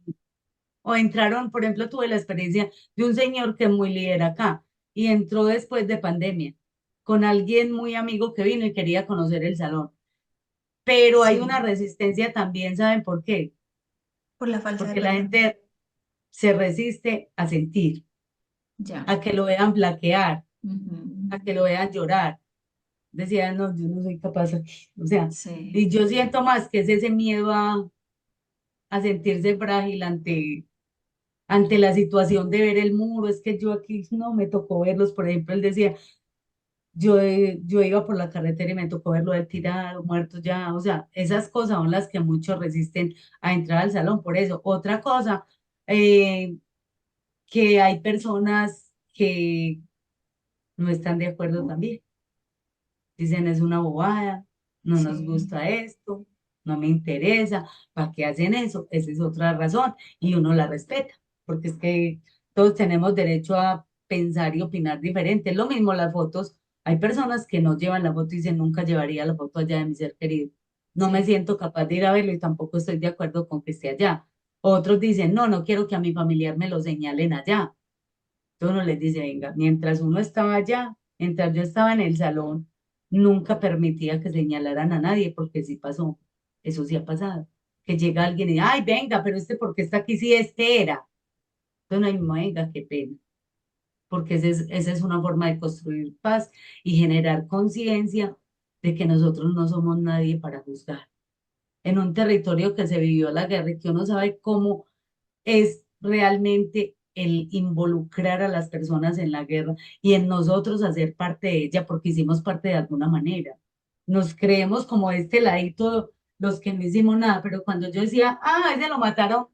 S2: o entraron, por ejemplo, tuve la experiencia de un señor que es muy líder acá y entró después de pandemia con alguien muy amigo que vino y quería conocer el salón. Pero hay una
S3: Sí,
S2: resistencia también, ¿saben por qué?
S3: por la falta de
S2: Porque la
S3: permanencia.
S2: gente se resiste a sentir,
S3: Ya.
S2: a que lo vean flaquear,
S3: Ujú.
S2: a que lo vean llorar. Decía, no, yo no soy capaz aquí. O sea,
S3: Sí,
S2: y yo siento más que es ese miedo a sentirse frágil ante la situación de ver el muro. Es que yo aquí no me tocó verlos, por ejemplo, él decía, yo iba por la carretera y me tocó verlo del tirado, muerto ya. O sea, esas cosas son las que muchos resisten a entrar al salón. Por eso, otra cosa, eh, que hay personas que no están de acuerdo también. Dicen, es una bobada, no nos
S3: sí,
S2: gusta esto, no me interesa, ¿para qué hacen eso? Esa es otra razón y uno la respeta, porque es que todos tenemos derecho a pensar y opinar diferente. Es lo mismo las fotos. Hay personas que no llevan la foto y dicen, nunca llevaría la foto allá de mi ser querido. No me
S3: sí,
S2: siento capaz de ir a verlo y tampoco estoy de acuerdo con que esté allá. Otros dicen, no, no quiero que a mi familiar me lo señalen allá. Entonces uno les dice, venga, mientras uno estaba allá, mientras yo estaba en el salón, nunca permitía que señalaran a nadie, porque sí pasó, eso sí ha pasado, que llega alguien y, ay, venga, pero este, ¿por qué está aquí si este era? Entonces, no, venga, qué pena, porque esa es una forma de construir paz y generar conciencia de que nosotros no somos nadie para juzgar. En un territorio que se vivió la guerra y que uno sabe cómo es realmente el involucrar a las personas en la guerra y en nosotros hacer parte de ella porque hicimos parte de alguna manera. Nos creemos como este ladito los que no hicimos nada, pero cuando yo decía, ah, ese lo mataron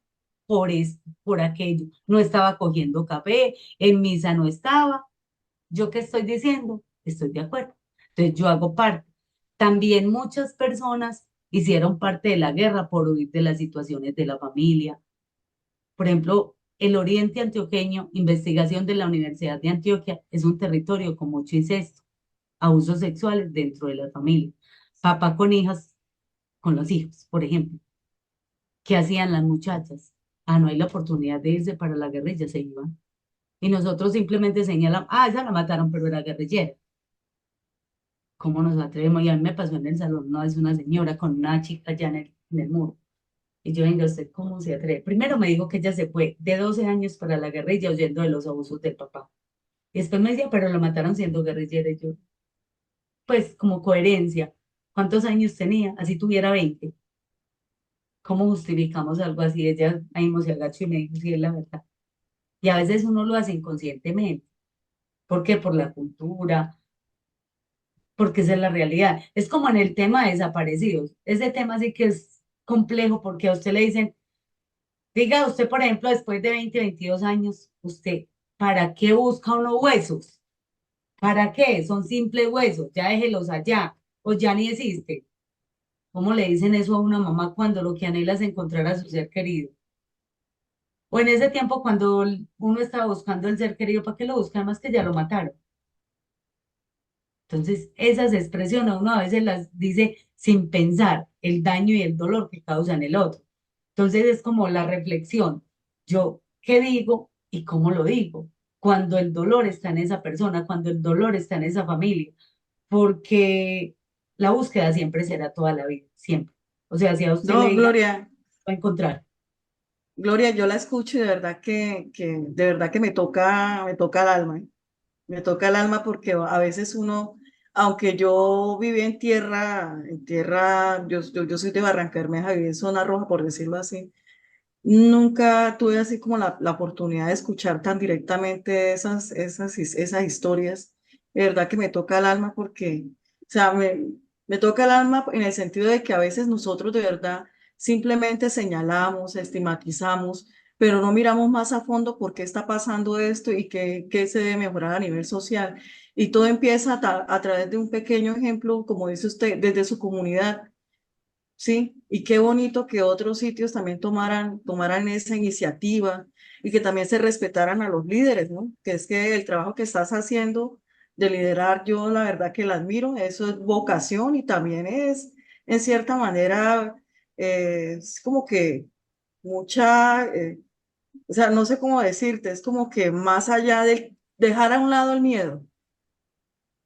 S2: por esto, por aquello, no estaba cogiendo café, en misa no estaba, ¿yo qué estoy diciendo? Estoy de acuerdo. Entonces yo hago parte. También muchas personas hicieron parte de la guerra por huir de las situaciones de la familia, por ejemplo, el oriente antioqueño, investigación de la Universidad de Antioquia, es un territorio con mucho incesto, abusos sexuales dentro de la familia. Papá con hijas, con los hijos, por ejemplo. ¿Qué hacían las muchachas? Ah, no hay la oportunidad de irse para la guerrilla, se iban. Y nosotros simplemente señalamos, ah, esa la mataron, pero era guerrillera. ¿Cómo nos atrevemos? Y a mí me pasó en el salón, no es una señora con una chica allá en el muro. Y yo, venga, ¿usted cómo se atreve? Primero me dijo que ella se fue de 12 años para la guerrilla huyendo de los abusos del papá. Y después me decía, pero lo mataron siendo guerrillera. Y yo, pues como coherencia, ¿cuántos años tenía? Así tuviera 20. ¿Cómo justificamos algo así? Ella ahí mismo se agachó y me dijo, sí, es la verdad. Y a veces uno lo hace inconscientemente. ¿Por qué? Por la cultura, porque esa es la realidad. Es como en el tema de desaparecidos. Ese tema sí que es complejo porque a usted le dicen, diga usted, por ejemplo, después de 20, 22 años, usted ¿para qué busca uno huesos? ¿Para qué? Son simples huesos, ya déjelos allá, o ya ni existe. ¿Cómo le dicen eso a una mamá cuando lo que anhela es encontrar a su ser querido? O en ese tiempo cuando uno estaba buscando el ser querido, ¿para qué lo busca? Además que ya lo mataron. Entonces, esas expresiones uno a veces las dice sin pensar el daño y el dolor que causan el otro. Entonces, es como la reflexión. Yo, ¿qué digo y cómo lo digo? Cuando el dolor está en esa persona, cuando el dolor está en esa familia, porque la búsqueda siempre será toda la vida, siempre. O sea, si a usted le
S5: No,
S2: digan,
S5: Gloria,
S2: va a encontrar.
S5: Gloria, yo la escucho y de verdad de verdad que me toca el alma. Me toca el alma porque a veces uno, aunque yo viví en tierra, yo soy de Barranca Bermeja, viví en zona roja, por decirlo así. Nunca tuve así como la oportunidad de escuchar tan directamente esas historias. De verdad que me toca el alma porque, o sea, me toca el alma en el sentido de que a veces nosotros de verdad simplemente señalamos, estigmatizamos, pero no miramos más a fondo por qué está pasando esto y qué se debe mejorar a nivel social. Y todo empieza a través de un pequeño ejemplo, como dice usted, desde su comunidad. Sí, y qué bonito que otros sitios también tomaran esa iniciativa y que también se respetaran a los líderes, ¿no? Que es que el trabajo que estás haciendo de liderar, yo la verdad que la admiro, eso es vocación y también es, en cierta manera, es como que mucha, o sea, no sé cómo decirte, es como que más allá de dejar a un lado el miedo,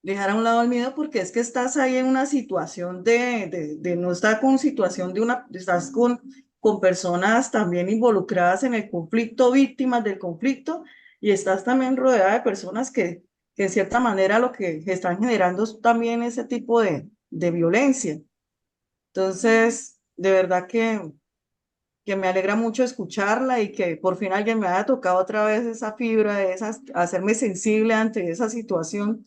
S5: dejar a un lado el miedo porque es que estás ahí en una situación de no estar con situación estás con personas también involucradas en el conflicto, víctimas del conflicto, y estás también rodeada de personas que en cierta manera lo que están generando es también ese tipo de violencia. Entonces, de verdad que me alegra mucho escucharla y que por fin alguien me haya tocado otra vez esa fibra, hacerme sensible ante esa situación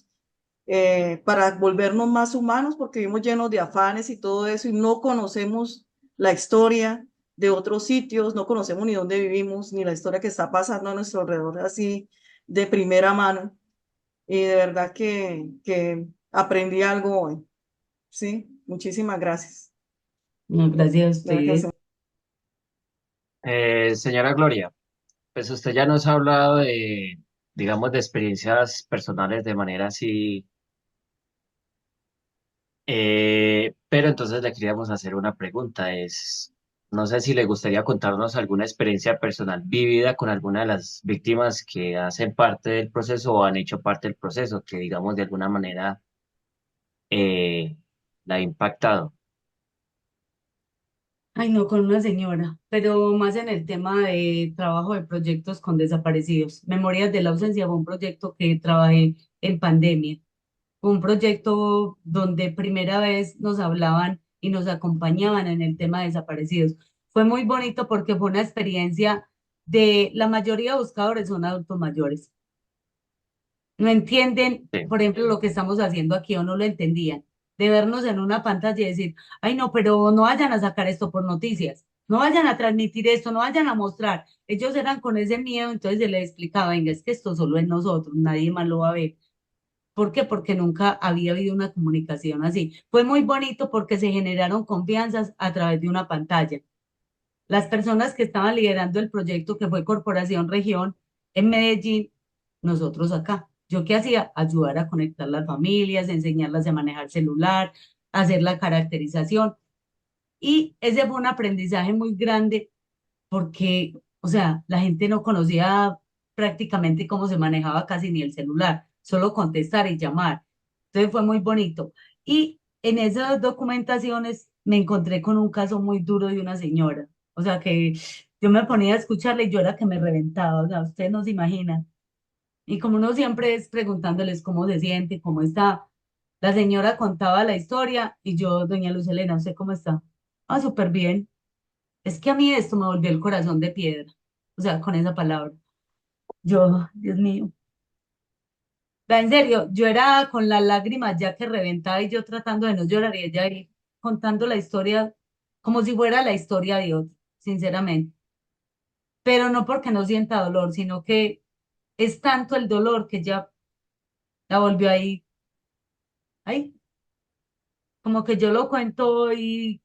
S5: para volvernos más humanos, porque vivimos llenos de afanes y todo eso, y no conocemos la historia de otros sitios, no conocemos ni dónde vivimos, ni la historia que está pasando a nuestro alrededor así de primera mano. Y de verdad que aprendí algo hoy. Sí, muchísimas gracias.
S2: No, gracias a
S5: Gracias.
S2: ustedes.
S4: Señora Gloria, pues usted ya nos ha hablado de, digamos, de experiencias personales de manera así, pero entonces le queríamos hacer una pregunta, no sé si le gustaría contarnos alguna experiencia personal vivida con alguna de las víctimas que hacen parte del proceso o han hecho parte del proceso, que digamos de alguna manera la ha impactado.
S2: Ay, no, con una señora, pero más en el tema de trabajo de proyectos con desaparecidos. Memorias de la ausencia fue un proyecto que trabajé en pandemia. Fue un proyecto donde primera vez nos hablaban y nos acompañaban en el tema de desaparecidos. Fue muy bonito porque fue una experiencia de la mayoría de buscadores son adultos mayores. No entienden,
S4: Sí.
S2: por ejemplo, lo que estamos haciendo aquí o no lo entendían. De vernos en una pantalla y decir, ay, no, pero no vayan a sacar esto por noticias, no vayan a transmitir esto, no vayan a mostrar. Ellos eran con ese miedo, entonces se les explicaba, venga, es que esto solo es nosotros, nadie más lo va a ver. ¿Por qué? Porque nunca había habido una comunicación así. Fue muy bonito porque se generaron confianzas a través de una pantalla. Las personas que estaban liderando el proyecto, que fue Corporación Región en Medellín, nosotros acá. ¿Yo qué hacía? Ayudar a conectar las familias, enseñarlas a manejar celular, hacer la caracterización. Y ese fue un aprendizaje muy grande porque, o sea, la gente no conocía prácticamente cómo se manejaba casi ni el celular, solo contestar y llamar. Entonces fue muy bonito. Y en esas documentaciones me encontré con un caso muy duro de una señora. O sea, que yo me ponía a escucharle y yo era que me reventaba. O sea, ustedes no se imaginan. Y como uno siempre es preguntándoles cómo se siente, cómo está, la señora contaba la historia y yo, doña Luz Helena, ¿usted cómo está? Ah, súper bien. Es que a mí esto me volvió el corazón de piedra, o sea, con esa palabra. Yo, Dios mío, en serio, yo era con las lágrimas ya que reventaba y yo tratando de no llorar y ella ahí contando la historia como si fuera la historia de otro, sinceramente. Pero no porque no sienta dolor, sino que es tanto el dolor que ya la volvió ahí, como que yo lo cuento y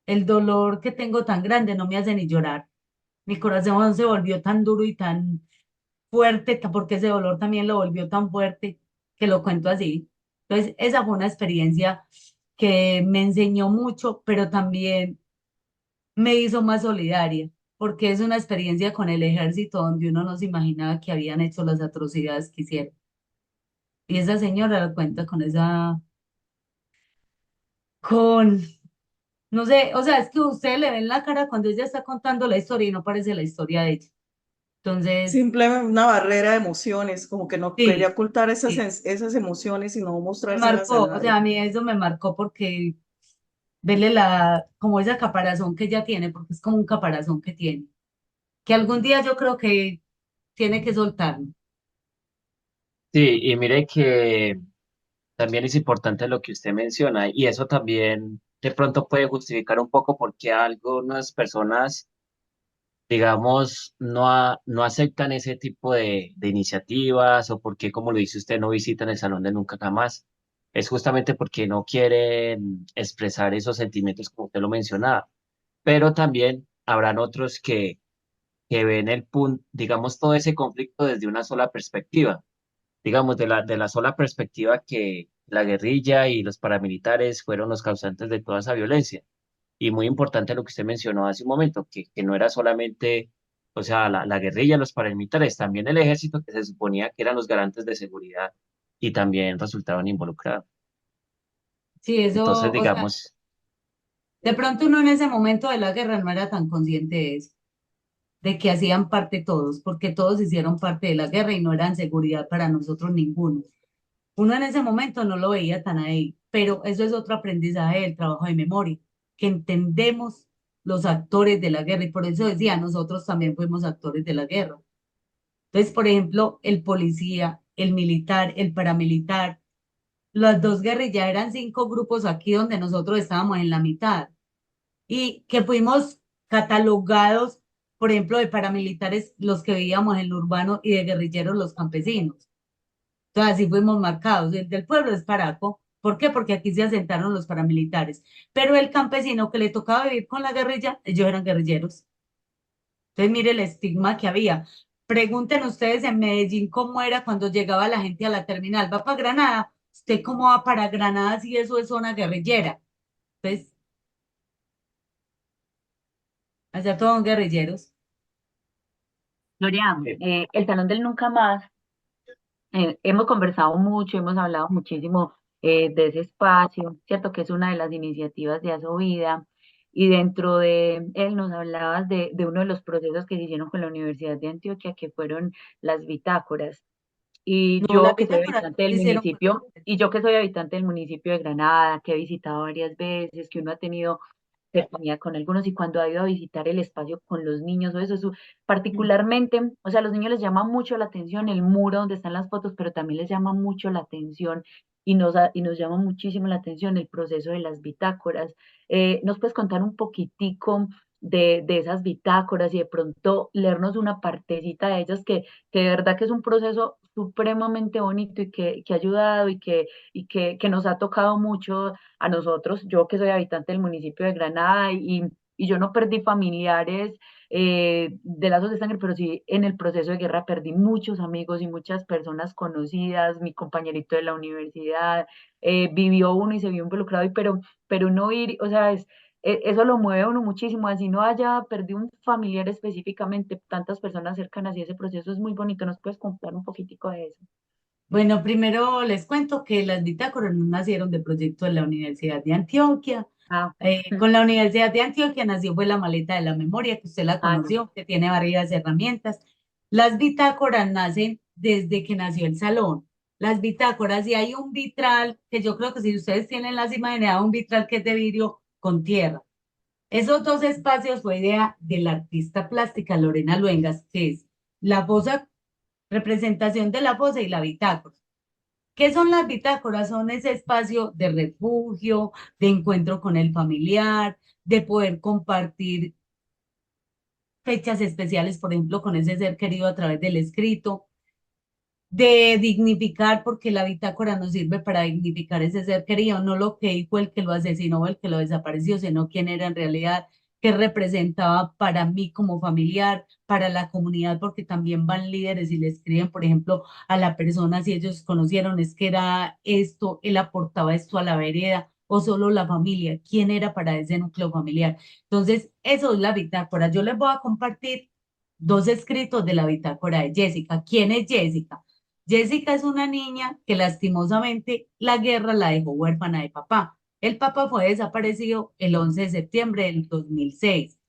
S2: el dolor que tengo tan grande no me hace ni llorar. Mi corazón se volvió tan duro y tan fuerte, porque ese dolor también lo volvió tan fuerte que lo cuento así. Entonces, esa fue una experiencia que me enseñó mucho, pero también me hizo más solidaria, porque es una experiencia con el ejército donde uno no se imaginaba que habían hecho las atrocidades que hicieron. Y esa señora lo cuenta con con, no sé, o sea, es que usted le ven la cara cuando ella está contando la historia y no parece la historia de ella. Entonces,
S5: Simplemente una barrera de emociones, como que no quería
S2: sí,
S5: ocultar
S2: sí,
S5: esas emociones y no
S2: me
S5: mostrárselas a
S2: marcó, o sea,
S5: nadie.
S2: a mí eso me marcó porque verle como esa caparazón que ella tiene, porque es como un caparazón que tiene, que algún día yo creo que tiene que soltarlo.
S4: Sí, y mire que también es importante lo que usted menciona, y eso también de pronto puede justificar un poco por qué algunas personas, digamos, no aceptan ese tipo de iniciativas o por qué, como lo dice usted, no visitan el Salón de Nunca Jamás. Es justamente porque no quieren expresar esos sentimientos como usted lo mencionaba. Pero también habrán otros que ven el punto, digamos, todo ese conflicto desde una sola perspectiva, digamos, de la sola perspectiva que la guerrilla y los paramilitares fueron los causantes de toda esa violencia. Y muy importante lo que usted mencionó hace un momento, que no era solamente, o sea, la guerrilla, los paramilitares, también el ejército, que se suponía que eran los garantes de seguridad y también resultaban involucrados.
S2: Sí,
S4: Entonces,
S2: eso, o sea,
S4: digamos,
S2: de pronto uno en ese momento de la guerra no era tan consciente de eso, de que hacían parte todos, porque todos hicieron parte de la guerra y no eran seguridad para nosotros ninguno. Uno en ese momento no lo veía tan ahí, pero eso es otro aprendizaje del trabajo de memoria, que entendemos los actores de la guerra y por eso decía, nosotros también fuimos actores de la guerra. Entonces, por ejemplo, el policía, el militar, el paramilitar, las dos guerrillas eran 5 grupos aquí donde nosotros estábamos en la mitad y que fuimos catalogados, por ejemplo, de paramilitares los que vivíamos en el urbano y de guerrilleros los campesinos. Entonces así fuimos marcados. El del pueblo es Paraco. ¿Por qué? Porque aquí se asentaron los paramilitares. Pero el campesino que le tocaba vivir con la guerrilla, ellos eran guerrilleros. Entonces mire el estigma que había. Pregunten ustedes en Medellín cómo era cuando llegaba la gente a la terminal. ¿Va para Granada? ¿Usted cómo va para Granada si eso es zona guerrillera? Entonces, allá todos son guerrilleros.
S1: Gloria, el Salón del Nunca Más, hemos conversado mucho, hemos hablado muchísimo de ese espacio, ¿cierto? Que es una de las iniciativas de Asovida. Y dentro de él nos hablabas de uno de los procesos que se hicieron con la Universidad de Antioquia, que fueron las bitácoras. Y
S2: No, las
S1: yo que soy
S2: bitácoras
S1: habitante del
S2: hicieron con
S1: municipio, y yo que soy habitante del municipio de Granada, que he visitado varias veces, que uno ha tenido cercanía con algunos y cuando ha ido a visitar el espacio con los niños o eso, particularmente, o sea, a los niños les llama mucho la atención el muro donde están las fotos, pero también les llama mucho la atención y nos llama muchísimo la atención el proceso de las bitácoras. ¿Nos puedes contar un poquitico de esas bitácoras y de pronto leernos una partecita de ellas que de verdad que es un proceso supremamente bonito y que ha ayudado que nos ha tocado mucho a nosotros, yo que soy habitante del municipio de Granada y yo no perdí familiares de lazos de sangre, pero sí en el proceso de guerra perdí muchos amigos y muchas personas conocidas, mi compañerito de la universidad, vivió uno y se vio involucrado, pero uno ir, o sea, eso lo mueve a uno muchísimo, así no haya perdido un familiar específicamente, tantas personas cercanas y ese proceso es muy bonito, ¿nos puedes contar un poquitico de eso?
S2: Bueno, primero les cuento que las bitácoras no nacieron de proyecto de la Universidad de Antioquia.
S1: Ah,
S2: Con la Universidad de Antioquia nació fue la maleta de la memoria, que usted la
S1: ah, no.
S2: conoció, que tiene varias herramientas. Las bitácoras nacen desde que nació el salón. Las bitácoras, y hay un vitral, que yo creo que si ustedes tienen las imágenes, hay un vitral que es de vidrio con tierra. Esos dos espacios fue idea de la artista plástica Lorena Luengas, que es la fosa, representación de la fosa y la bitácora. ¿Qué son las bitácoras? Son ese espacio de refugio, de encuentro con el familiar, de poder compartir fechas especiales, por ejemplo, con ese ser querido a través del escrito. de dignificar, porque la bitácora no sirve para dignificar ese ser querido, no lo que dijo el que lo asesinó o el que lo desapareció, sino quién era en realidad, qué representaba para mí como familiar, para la comunidad, porque también van líderes y le escriben, por ejemplo, a la persona si ellos conocieron, es que era esto, él aportaba esto a la vereda, o solo la familia, quién era para ese núcleo familiar. Entonces, eso es la bitácora. Yo les voy a compartir dos escritos de la bitácora de Jessica. ¿Quién es Jessica? Jessica es una niña que lastimosamente la guerra la dejó huérfana de papá. El papá fue desaparecido el 11 de septiembre del 2006.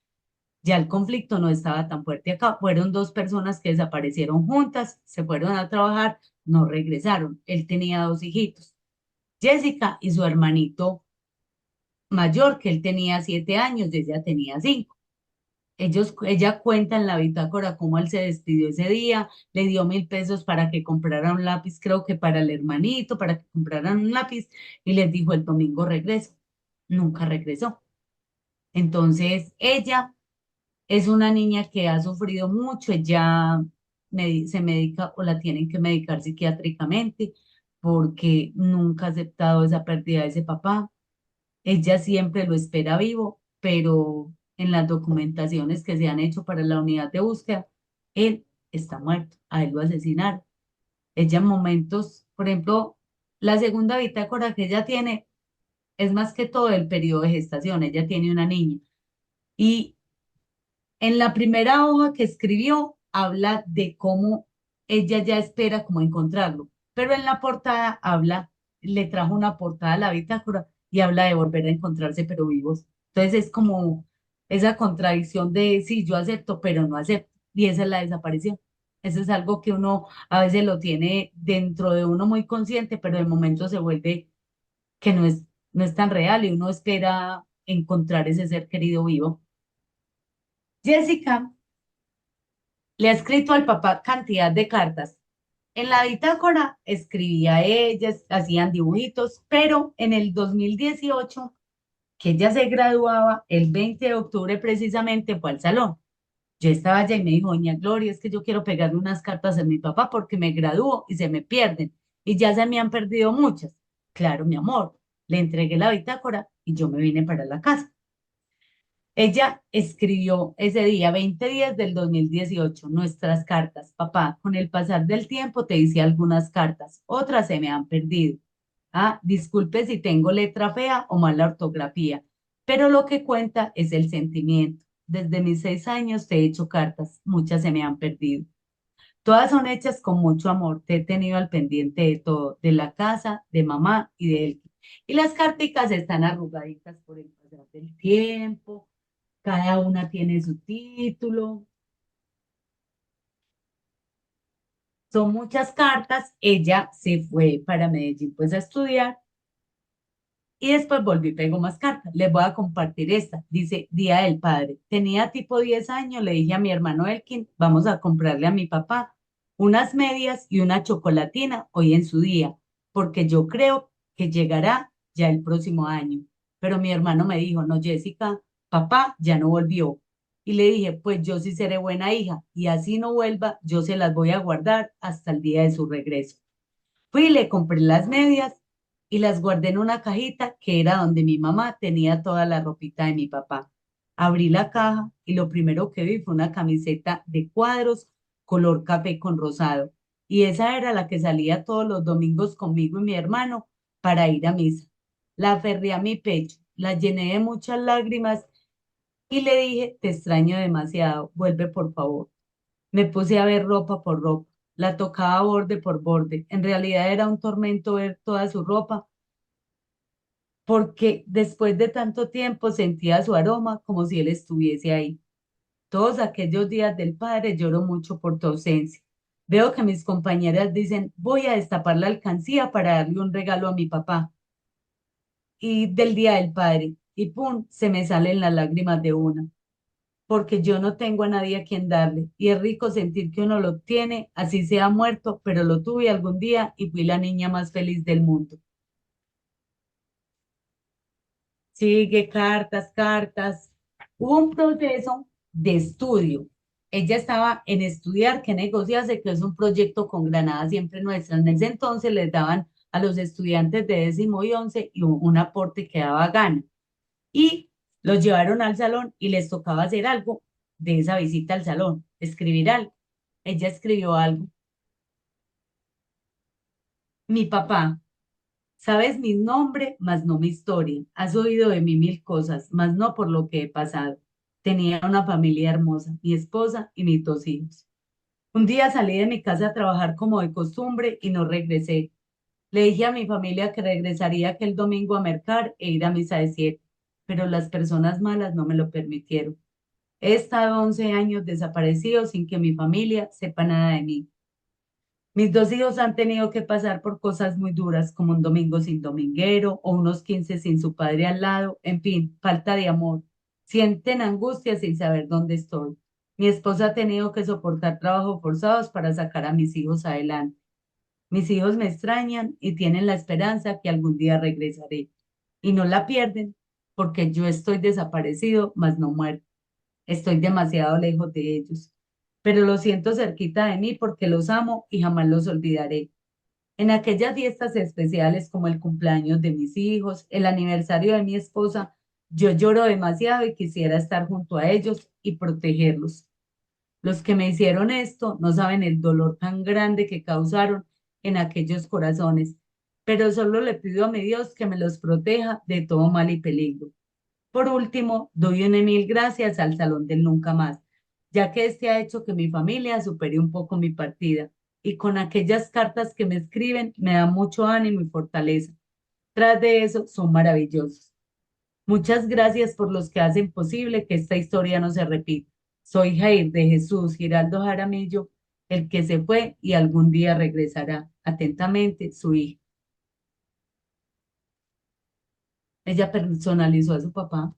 S2: Ya el conflicto no estaba tan fuerte acá. Fueron dos personas que desaparecieron juntas, se fueron a trabajar, no regresaron. Él tenía dos hijitos, Jessica y su hermanito mayor, que él tenía 7 años y ella tenía 5. Ella cuenta en la bitácora cómo él se despidió ese día, le dio 1.000 pesos para que comprara un lápiz, creo que para el hermanito, para que compraran un lápiz, y les dijo el domingo regreso. Nunca regresó. Entonces, ella es una niña que ha sufrido mucho, ella se medica o la tienen que medicar psiquiátricamente porque nunca ha aceptado esa pérdida de ese papá. Ella siempre lo espera vivo, pero en las documentaciones que se han hecho para la unidad de búsqueda, él está muerto, a él lo asesinaron. Ella en momentos, por ejemplo, la segunda bitácora que ella tiene es más que todo el periodo de gestación, ella tiene una niña. Y en la primera hoja que escribió, habla de cómo ella ya espera cómo encontrarlo, pero en la portada habla, le trajo una portada a la bitácora y habla de volver a encontrarse pero vivos. Entonces es como esa contradicción de sí, yo acepto, pero no acepto. Y esa es la desaparición. Eso es algo que uno a veces lo tiene dentro de uno muy consciente, pero de momento se vuelve que no es tan real y uno espera encontrar ese ser querido vivo. Jessica le ha escrito al papá cantidad de cartas. En la bitácora escribía ella, hacían dibujitos, pero en el 2018, que ella se graduaba, el 20 de octubre precisamente, fue al salón. Yo estaba allá y me dijo, doña Gloria, es que yo quiero pegarle unas cartas a mi papá porque me gradúo y se me pierden. Y ya se me han perdido muchas. Claro, mi amor, le entregué la bitácora y yo me vine para la casa. Ella escribió ese día, 20 días del 2018, nuestras cartas. Papá, con el pasar del tiempo te hice algunas cartas, otras se me han perdido. Ah, disculpe si tengo letra fea o mala ortografía, pero lo que cuenta es el sentimiento. Desde mis 6 años te he hecho cartas, muchas se me han perdido. Todas son hechas con mucho amor. Te he tenido al pendiente de todo, de la casa, de mamá y de él. Y las carticas están arrugaditas por el pasar del tiempo, cada una tiene su título, son muchas cartas. Ella se fue para Medellín pues a estudiar y después volví y pegó más cartas. Les voy a compartir esta. Dice, Día del Padre. Tenía tipo 10 años, le dije a mi hermano Elkin, vamos a comprarle a mi papá unas medias y una chocolatina hoy en su día, porque yo creo que llegará ya el próximo año. Pero mi hermano me dijo, no, Jessica, papá ya no volvió. Y le dije, pues yo sí seré buena hija y así no vuelva, yo se las voy a guardar hasta el día de su regreso. Fui y le compré las medias y las guardé en una cajita que era donde mi mamá tenía toda la ropita de mi papá. Abrí la caja y lo primero que vi fue una camiseta de cuadros color café con rosado. Y esa era la que salía todos los domingos conmigo y mi hermano para ir a misa. La aferré a mi pecho, la llené de muchas lágrimas y le dije, te extraño demasiado, vuelve por favor. Me puse a ver ropa por ropa, la tocaba borde por borde. En realidad era un tormento ver toda su ropa, porque después de tanto tiempo sentía su aroma como si él estuviese ahí. Todos aquellos días del padre lloro mucho por tu ausencia. Veo que mis compañeras dicen, voy a destapar la alcancía para darle un regalo a mi papá y del día del padre. Y pum, se me salen las lágrimas de una, porque yo no tengo a nadie a quien darle. Y es rico sentir que uno lo tiene, así sea muerto, pero lo tuve algún día y fui la niña más feliz del mundo. Sigue cartas, cartas. Hubo un proceso de estudio. ella estaba en estudiar qué negociarse, que es un proyecto con Granada Siempre Nuestra. En ese entonces les daban a los estudiantes de 10º y 11 y un aporte que daba gana. Y los llevaron al salón y les tocaba hacer algo de esa visita al salón, escribir algo. Ella escribió algo. Mi papá, sabes mi nombre, mas no mi historia. Has oído de mí mil cosas, mas no por lo que he pasado. Tenía una familia hermosa, mi esposa y mis 2 hijos. Un día salí de mi casa a trabajar como de costumbre y no regresé. Le dije a mi familia que regresaría aquel domingo a mercar e ir a misa de 7, pero las personas malas no me lo permitieron. He estado 11 años desaparecido sin que mi familia sepa nada de mí. Mis 2 hijos han tenido que pasar por cosas muy duras, como un domingo sin dominguero o unos 15 sin su padre al lado, en fin, falta de amor. Sienten angustia sin saber dónde estoy. Mi esposa ha tenido que soportar trabajos forzados para sacar a mis hijos adelante. Mis hijos me extrañan y tienen la esperanza que algún día regresaré. Y no la pierden porque yo estoy desaparecido, mas no muerto. Estoy demasiado lejos de ellos, pero los siento cerquita de mí porque los amo y jamás los olvidaré. En aquellas fiestas especiales como el cumpleaños de mis hijos, el aniversario de mi esposa, yo lloro demasiado y quisiera estar junto a ellos y protegerlos. Los que me hicieron esto no saben el dolor tan grande que causaron en aquellos corazones, pero solo le pido a mi Dios que me los proteja de todo mal y peligro. Por último, doy una mil gracias al Salón del Nunca Más, ya que este ha hecho que mi familia supere un poco mi partida y con aquellas cartas que me escriben me da mucho ánimo y fortaleza. Tras de eso, son maravillosos. Muchas gracias por los que hacen posible que esta historia no se repita. Soy Jair de Jesús Giraldo Jaramillo, el que se fue y algún día regresará. Atentamente, su hija. Ella personalizó a su papá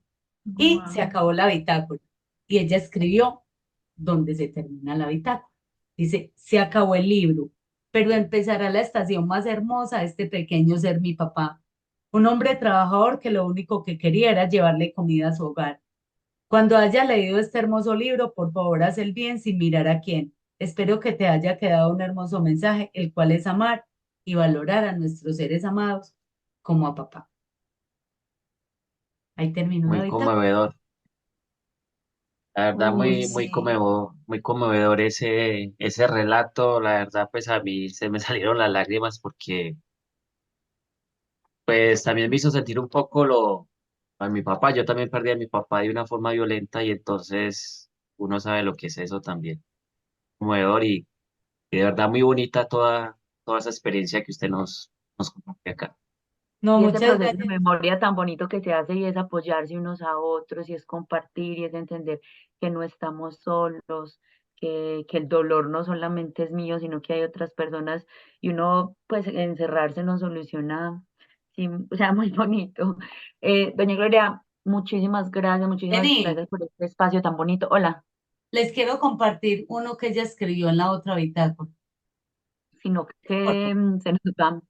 S2: y se
S3: Wow.
S2: acabó la bitácora. Y ella escribió donde se termina la bitácora. Dice, se acabó el libro, pero empezará la estación más hermosa de este pequeño ser mi papá. Un hombre trabajador que lo único que quería era llevarle comida a su hogar. Cuando haya leído este hermoso libro, por favor, haz el bien sin mirar a quién. Espero que te haya quedado un hermoso mensaje, el cual es amar y valorar a nuestros seres amados como a papá. Ahí terminó la
S4: Muy
S2: bitácora.
S4: conmovedor. La verdad,
S3: Uy, sí.
S4: muy conmovedor ese relato. La verdad, pues a mí se me salieron las lágrimas porque pues también me hizo sentir un poco a mi papá. Yo también perdí a mi papá de una forma violenta y entonces uno sabe lo que es eso también. Conmovedor y de verdad muy bonita toda esa experiencia que usted nos comparte acá.
S2: No,
S1: Y ese
S2: muchas
S1: proceso de
S2: gracias.
S1: memoria tan bonito que se hace y es apoyarse unos a otros y es compartir y es entender que no estamos solos, que el dolor no solamente es mío, sino que hay otras personas y uno pues encerrarse no soluciona, sí, o sea, muy bonito. Doña Gloria, muchísimas
S2: Jenny,
S1: gracias por este espacio tan bonito. Hola,
S2: les quiero compartir uno que ella escribió en la otra bitácora.
S1: sino
S2: Corto.
S1: que se nos va.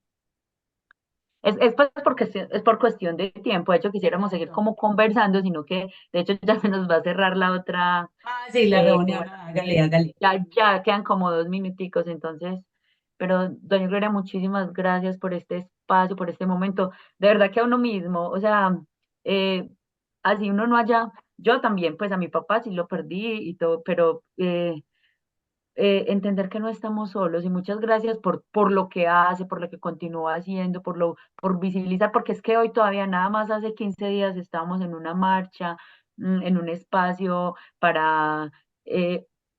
S1: Es pues porque es por cuestión de tiempo. De hecho,
S2: De
S1: quisiéramos seguir
S2: pronto.
S1: como conversando, sino que de hecho ya se nos va a cerrar la otra,
S2: Ah, sí, la
S1: como
S2: reunión. Hágale, hágale.
S1: ya quedan como 2 minuticos, entonces, pero doña Gloria, muchísimas gracias por este espacio, por este momento. De verdad que a uno mismo, o sea, eh, así uno no haya, yo también, pues a mi papá sí lo perdí y todo, pero entender que no estamos solos y muchas gracias por lo que hace, por lo que continúa haciendo, por visibilizar, porque es que hoy todavía nada más hace 15 días estábamos en una marcha, en un espacio para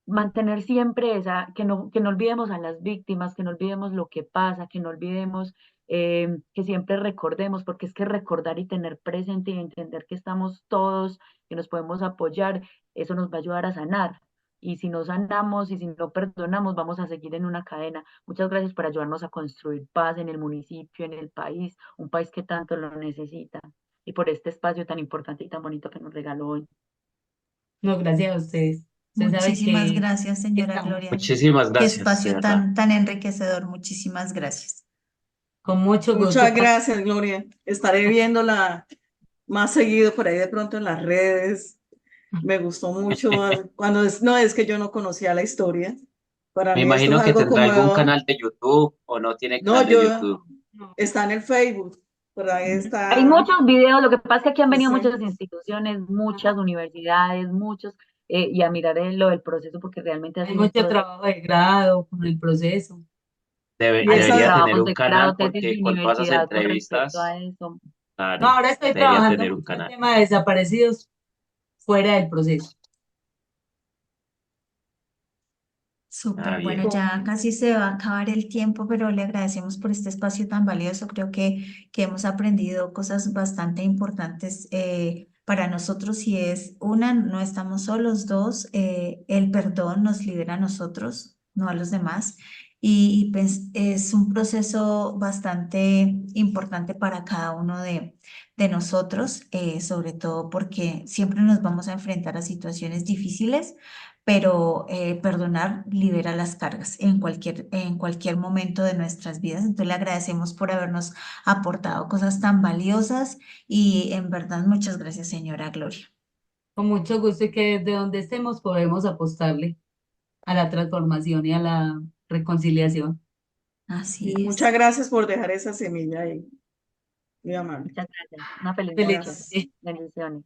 S1: mantener siempre que no olvidemos a las víctimas, que no olvidemos lo que pasa, que no olvidemos, que siempre recordemos, porque es que recordar y tener presente y entender que estamos todos, que nos podemos apoyar, eso nos va a ayudar a sanar. Y si no sanamos y si no perdonamos, vamos a seguir en una cadena. Muchas gracias por ayudarnos a construir paz en el municipio, en el país, un país que tanto lo necesita. Y por este espacio tan importante y tan bonito que nos regaló hoy.
S2: No, gracias a ustedes. Usted sabe
S3: Muchísimas gracias,
S2: que
S3: señora
S2: estamos
S3: Gloria.
S4: Muchísimas
S3: Qué
S4: gracias, de
S3: espacio
S4: verdad.
S3: tan enriquecedor. Muchísimas gracias.
S2: con mucho gusto.
S5: Muchas gracias, Gloria. Estaré viéndola más seguido por ahí de pronto en las redes. Me gustó mucho cuando no es que yo no conocía la historia. Para
S4: Me
S5: mí esto es
S4: imagino que
S5: algo
S4: tendrá algún
S5: conmovedor.
S4: canal de YouTube o no tiene
S5: No,
S4: canal de
S5: yo
S4: YouTube.
S2: No.
S5: está en el Facebook, por ahí
S1: Hay
S5: está.
S1: muchos videos, lo que pasa es que aquí han venido
S5: Ese.
S1: muchas instituciones, muchas
S2: Ajá.
S1: universidades, muchos, y a mirar lo del proceso porque realmente ha
S2: Hay
S1: sido un
S2: mucho
S1: proceso.
S2: trabajo de grado con el proceso.
S5: Y
S1: Hay
S5: esa,
S4: Debería tener
S1: trabajos
S4: un
S1: de grado,
S4: canal
S1: tesis de
S4: porque con todas esas
S1: universidad con respecto a
S4: entrevistas,
S1: eso.
S2: No,
S4: claro,
S2: ahora estoy
S4: debería
S2: trabajando
S4: tener un
S2: mucho el
S4: canal.
S2: tema de desaparecidos fuera del proceso.
S4: Ah,
S3: Súper, bueno,
S4: bien.
S3: ya casi se va a acabar el tiempo, pero le agradecemos por este espacio tan valioso. Creo que hemos aprendido cosas bastante importantes para nosotros y es, una, no estamos solos, dos, el perdón nos libera a nosotros, no a los demás. Y pues, es un proceso bastante importante para cada uno de nosotros, sobre todo porque siempre nos vamos a enfrentar a situaciones difíciles, pero perdonar libera las cargas en cualquier momento de nuestras vidas. Entonces le agradecemos por habernos aportado cosas tan valiosas y en verdad muchas gracias, señora Gloria.
S2: Con mucho gusto y que desde donde estemos podemos apostarle a la transformación y a la reconciliación.
S3: Así
S5: muchas
S3: es.
S5: gracias por dejar esa semilla ahí, muy amable.
S1: Muchas gracias. Una feliz
S2: Feliz
S1: noche.
S5: Gracias.
S2: noche.
S1: Bendiciones.